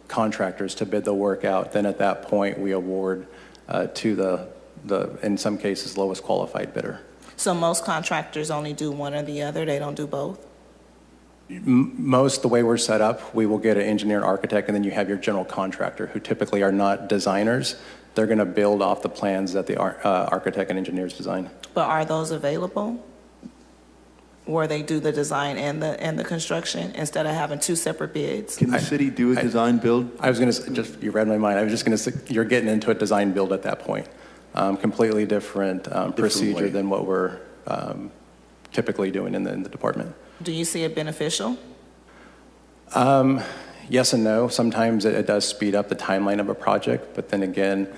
contractors to bid the work out. Then at that point, we award to the, in some cases, lowest qualified bidder. So most contractors only do one or the other, they don't do both? Most, the way we're set up, we will get an engineer and architect, and then you have your general contractor, who typically are not designers. They're going to build off the plans that the architect and engineers design. But are those available? Where they do the design and the construction instead of having two separate bids? Can the city do a design build? I was going to just, you read my mind. I was just going to say, you're getting into a design build at that point. Completely different procedure way. than what we're typically doing in the department. Do you see it beneficial? Yes and no. Sometimes it does speed up the timeline of a project, but then again,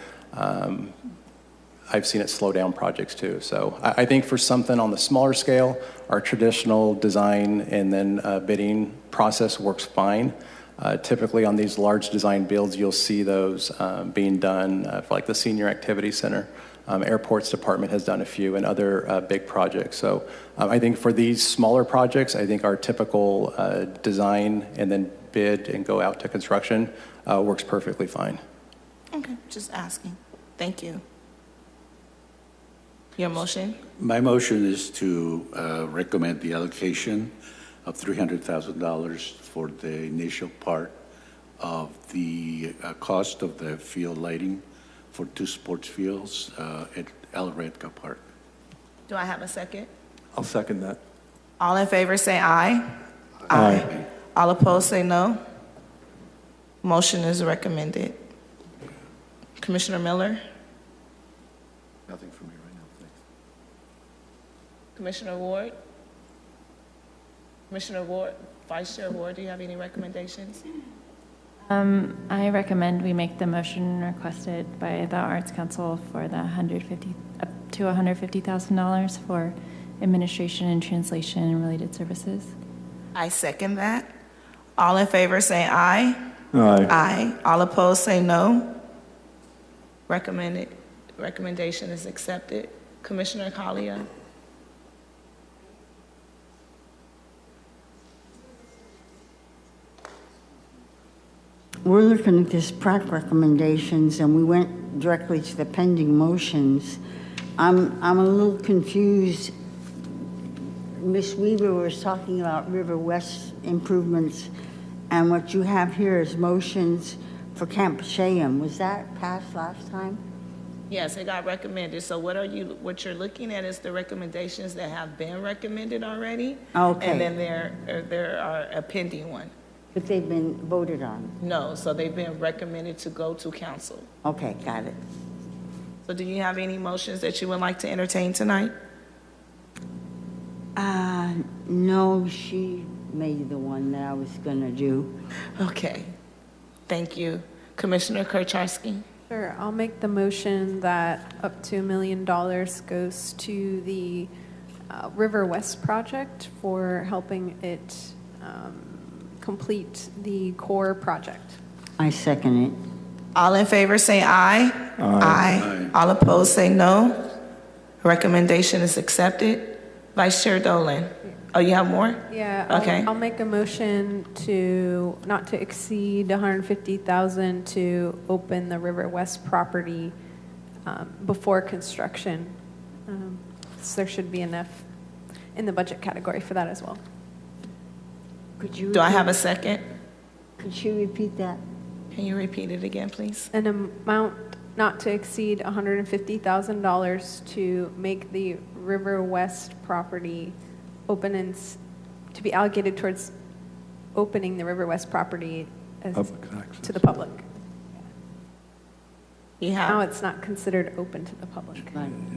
I've seen it slow down projects too. So I think for something on the smaller scale, our traditional design and then bidding process works fine. Typically on these large design builds, you'll see those being done for like the Senior Activity Center. Airports Department has done a few and other big projects. So I think for these smaller projects, I think our typical design and then bid and go out to construction works perfectly fine. Okay, just asking. Thank you. Your motion? My motion is to recommend the allocation of $300,000 for the initial part of the cost of the field lighting for 2 sports fields at El Redca Park. Do I have a second? I'll second that. All in favor say aye. Aye. All opposed say no. Motion is recommended. Commissioner Miller? Nothing for me right now, thanks. Commissioner Ward? Commissioner Ward, Vice Chair Ward, do you have any recommendations? I recommend we make the motion requested by the Arts Council for the up to $150,000 for administration and translation and related services. I second that. All in favor say aye. Aye. Aye. All opposed say no. Recommendation is accepted. Commissioner Collier? We're looking at this PRAC recommendations, and we went directly to the pending motions. I'm a little confused. Ms. Weaver was talking about River West improvements, and what you have here is motions for Camp Shayam. Was that passed last time? Yes, it got recommended. So what you're looking at is the recommendations that have been recommended already. Okay. And then there are a pending one. But they've been voted on? No, so they've been recommended to go to council. Okay, got it. So do you have any motions that you would like to entertain tonight? No, she made the one that I was gonna do. Okay, thank you. Commissioner Kurcharski? Sure, I'll make the motion that up to $1 million goes to the River West project for helping it complete the core project. I second it. All in favor say aye. Aye. All opposed say no. Recommendation is accepted. Vice Chair Dolan. Oh, you have more? Yeah. Okay. I'll make a motion to not to exceed $150,000 to open the River West property before construction. So there should be enough in the budget category for that as well. Do I have a second? Could you repeat that? Can you repeat it again, please? An amount not to exceed $150,000 to make the River West property open and to be allocated towards opening the River West property to the public. Now it's not considered open to the public.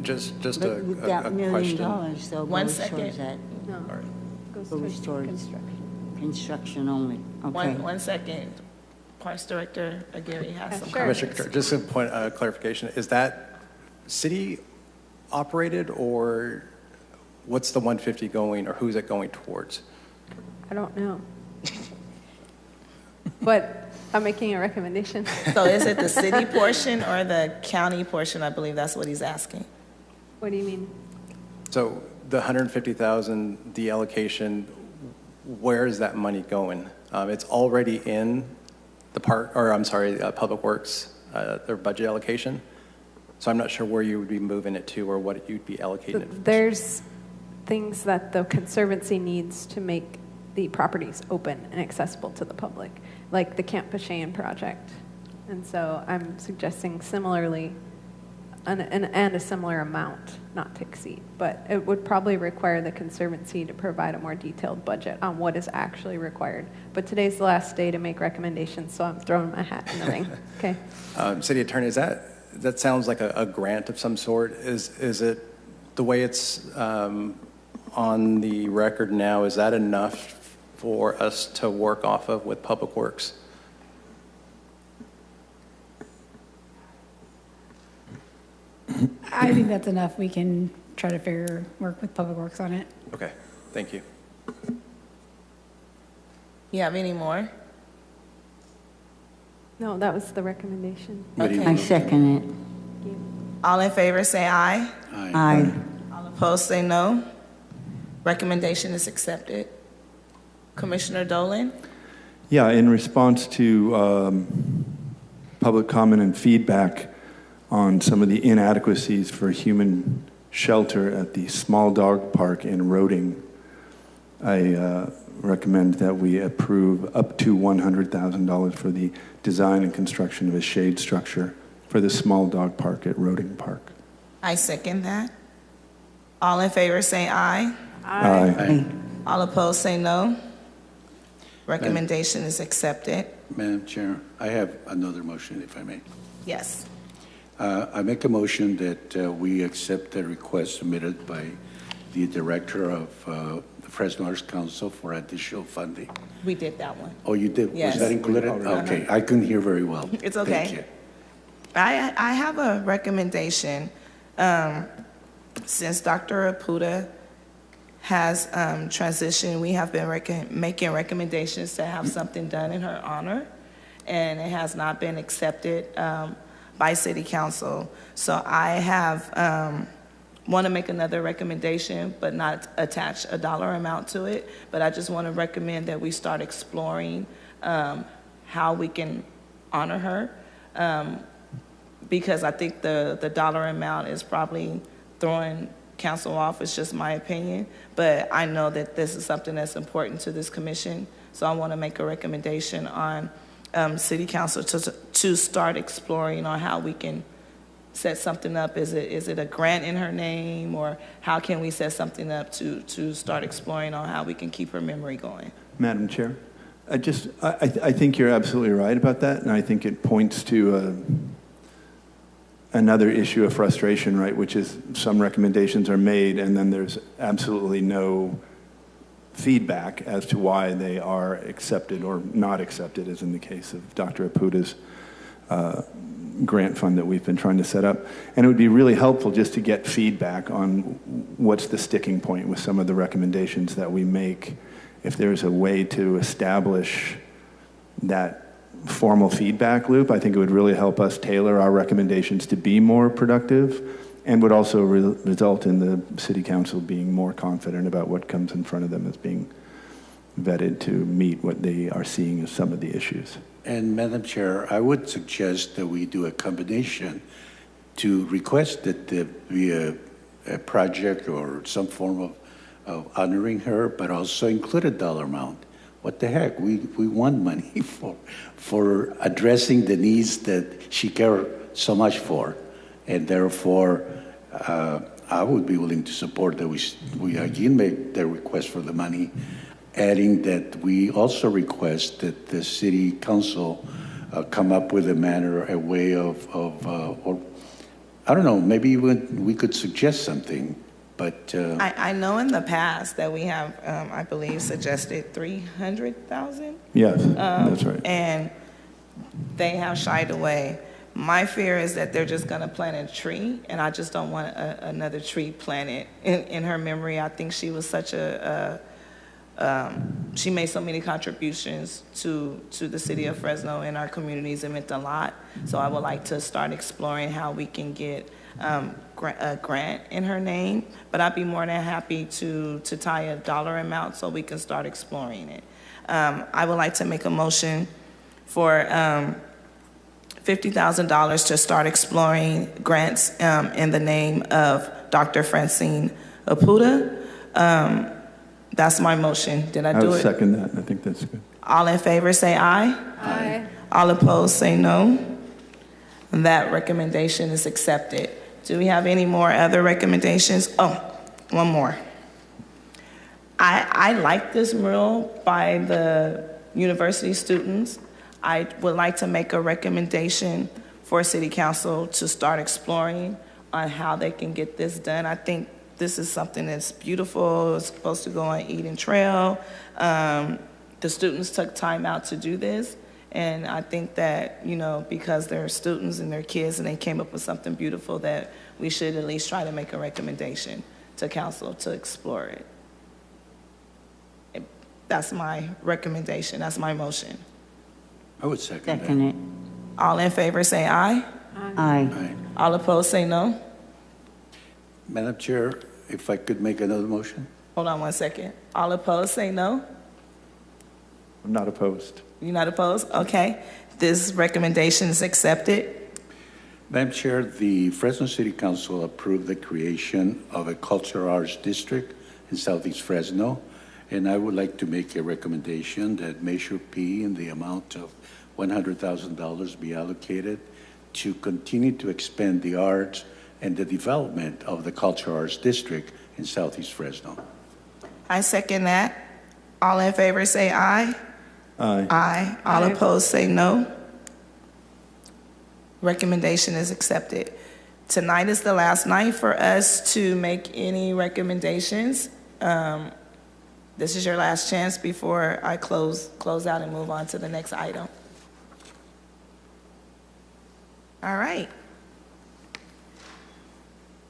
Just But a with that $1 million, question. though, One goes second. towards that. No, goes Goes towards construction only. Okay. One second. Parks Director Aguirre has some sure. comments. Commissioner, just a point of clarification. Is that city operated, or what's the 150 going, or who's it going towards? I don't know. But I'm making a recommendation. So is it the city portion or the county portion? I believe that's what he's asking. What do you mean? So the 150,000, the allocation, where is that money going? It's already in Public Works, their budget allocation. So I'm not sure where you would be moving it to or what you'd be allocating it. There's things that the Conservancy needs to make the properties open and accessible to the public, like the Camp Pachean project. And so I'm suggesting similarly, and a similar amount, not to exceed. But it would probably require the Conservancy to provide a more detailed budget on what is actually required. But today's the last day to make recommendations, so I'm throwing my hat in the ring. Okay. City Attorney, that sounds like a grant of some sort. Is it the way it's on the record now? Is that enough for us to work off of with Public Works? I think that's enough. We can try to work with Public Works on it. Okay, thank you. You have any more? No, that was the recommendation. Okay. I second it. All in favor say aye. Aye. All opposed say no. Recommendation is accepted. Commissioner Dolan? Yeah, in response to public comment and feedback on some of the inadequacies for human shelter at the small dog park in Roding, I recommend that we approve up to $100,000 for the design and construction of a shade structure for the small dog park at Roding Park. I second that. All in favor say aye. Aye. All opposed say no. Recommendation is accepted. Madam Chair, I have another motion, if I may. Yes. I make a motion that we accept the request submitted by the director of the Fresno Arts Council for additional funding. We did that one. Oh, you did? Yes. Was that included? Okay, I couldn't hear very well. It's okay. Thank you. I have a recommendation. Since Dr. Apuda has transitioned, we have been making recommendations to have something done in her honor, and it has not been accepted by City Council. So I have want to make another recommendation, but not attach a dollar amount to it. But I just want to recommend that we start exploring how we can honor her, because I think the dollar amount is probably throwing council off. It's just my opinion, but I know that this is something that's important to this commission. So I want to make a recommendation on City Council to start exploring on how we can set something up. Is it a grant in her name, or how can we set something up to start exploring on how we can keep her memory going? Madam Chair, I think you're absolutely right about that, and I think it points to another issue of frustration, right, which is some recommendations are made and then there's absolutely no feedback as to why they are accepted or not accepted, as in the case of Dr. Apuda's grant fund that we've been trying to set up. And it would be really helpful just to get feedback on what's the sticking point with some of the recommendations that we make. If there's a way to establish that formal feedback loop, I think it would really help us tailor our recommendations to be more productive, and would also result in the City Council being more confident about what comes in front of them as being vetted to meet what they are seeing as some of the issues. And Madam Chair, I would suggest that we do a combination to request that there be a project or some form of honoring her, but also include a dollar amount. What the heck? We want money for addressing the needs that she cared so much for, and therefore I would be willing to support that we again make the request for the money, adding that we also request that the City Council come up with a way of or I don't know, maybe we could suggest something. But I know in the past that we have, I believe, suggested 300,000. Yes, that's right. And they have shied away. My fear is that they're just going to plant a tree, and I just don't want another tree planted in her memory. I think she was such she made so many contributions to the city of Fresno and our communities. It meant a lot. So I would like to start exploring how we can get a grant in her name, but I'd be more than happy to tie a dollar amount so we can start exploring it. I would like to make a motion for $50,000 to start exploring grants in the name of Dr. Francine Apuda. That's my motion. Did I I do would it? second that. I think that's good. All in favor say aye. Aye. All opposed say no. That recommendation is accepted. Do we have any more other recommendations? Oh, one more. I like this mural by the university students. I would like to make a recommendation for City Council to start exploring on how they can get this done. I think this is something that's beautiful. It's supposed to go on Eden Trail. The students took time out to do this. And I think that, you know, because they're students and they're kids and they came up with something beautiful, that we should at least try to make a recommendation to council to explore it. That's my recommendation. That's my motion. I would second Second that. it. All in favor say aye. Aye. All opposed say no. Madam Chair, if I could make another motion? Hold on one second. All opposed say no. I'm not opposed. You're not opposed? Okay. This recommendation is accepted. Madam Chair, the Fresno City Council approved the creation of a cultural arts district in Southeast Fresno, and I would like to make a recommendation that Measure P in the amount of $100,000 be allocated to continue to expand the arts and the development of the cultural arts district in Southeast Fresno. I second that. All in favor say aye. Aye. Aye. All opposed say no. Recommendation is accepted. Tonight is the last night for us to make any recommendations. This is your last chance before I close out and move on to the next item. All right.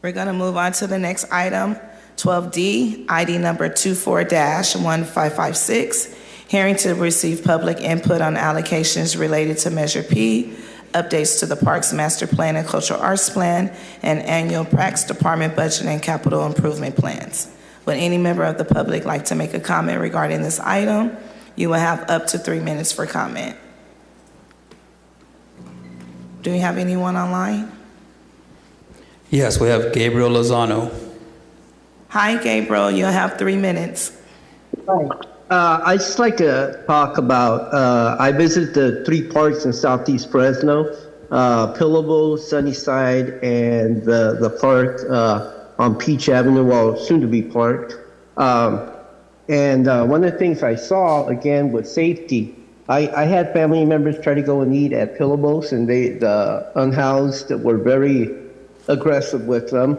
We're going to move on to the next item, 12D, ID number 24-1556, hearing to receive public input on allocations related to Measure P, updates to the Parks Master Plan and Cultural Arts Plan, and annual Parks Department budget and capital improvement plans. Would any member of the public like to make a comment regarding this item? You will have up to 3 minutes for comment. Do we have anyone online? Yes, we have Gabriel Lozano. Hi, Gabriel. You'll have 3 minutes. Hi. I'd just like to talk about, I visited the 3 parks in Southeast Fresno, Pillowville, Sunnyside, and the park on Peach Avenue, well, soon to be parked. And one of the things I saw, again, with safety, I had family members try to go and eat at Pillowville, and the unhoused were very aggressive with them.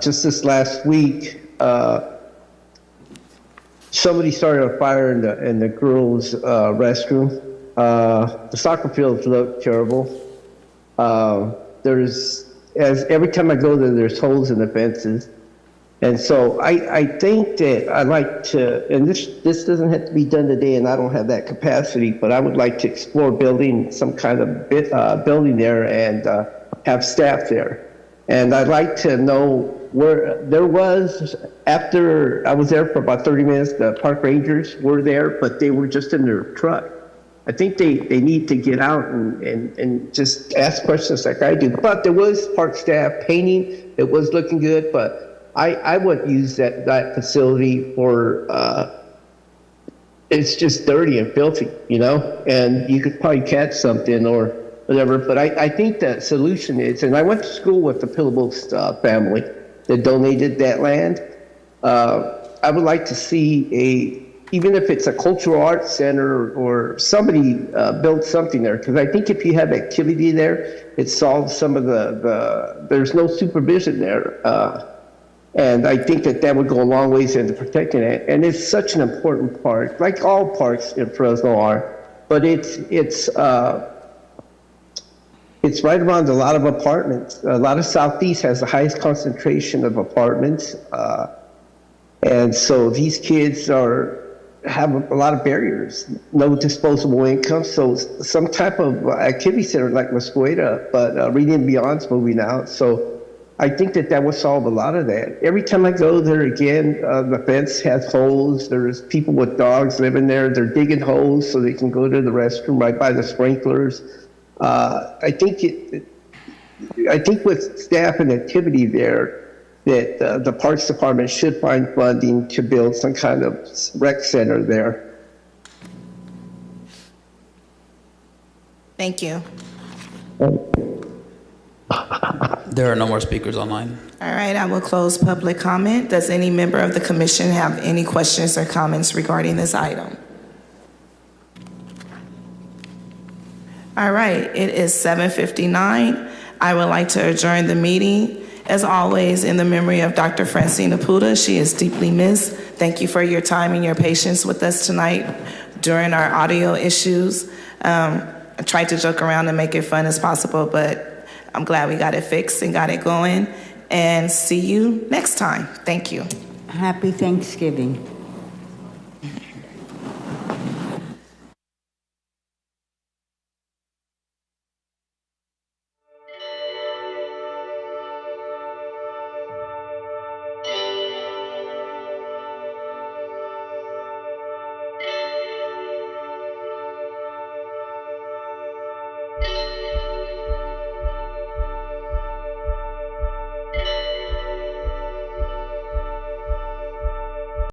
Just this last week, somebody started a fire in the girls' restroom. The soccer fields look terrible. Every time I go there, there's holes in the fences. And so I think that I'd like to, and this doesn't have to be done today, and I don't have that capacity, but I would like to explore building some kind of building there and have staff there. And I'd like to know where there was, after I was there for about 30 minutes, the park rangers were there, but they were just in their truck. I think they need to get out and just ask questions like I do. But there was park staff painting. It was looking good, but I would use that facility for, it's just dirty and filthy, you know, and you could probably catch something or whatever. But I think the solution is, and I went to school with the Pillowville family that donated that land. I would like to see even if it's a cultural arts center or somebody build something there, because I think if you have activity there, it solves some of there's no supervision there. And I think that would go a long ways into protecting it. And it's such an important park, like all parks in Fresno are, but it's right around a lot of apartments. A lot of Southeast has the highest concentration of apartments. And so these kids have a lot of barriers, no disposable income. So some type of activity center like Mosqueda, but Reading and Beyond's moving out. So I think that would solve a lot of that. Every time I go there again, the fence has holes. There's people with dogs living there. They're digging holes so they can go to the restroom right by the sprinklers. I think with staff and activity there, that the Parks Department should find funding to build some kind of rec center there. Thank you. There are no more speakers online. All right, I will close public comment. Does any member of the commission have any questions or comments regarding this item? All right, it is 7:59. I would like to adjourn the meeting. As always, in the memory of Dr. Francina Puda, she is deeply missed. Thank you for your time and your patience with us tonight during our audio issues. I tried to joke around and make it fun as possible, but I'm glad we got it fixed and got it going. And see you next time. Thank you. Happy Thanksgiving.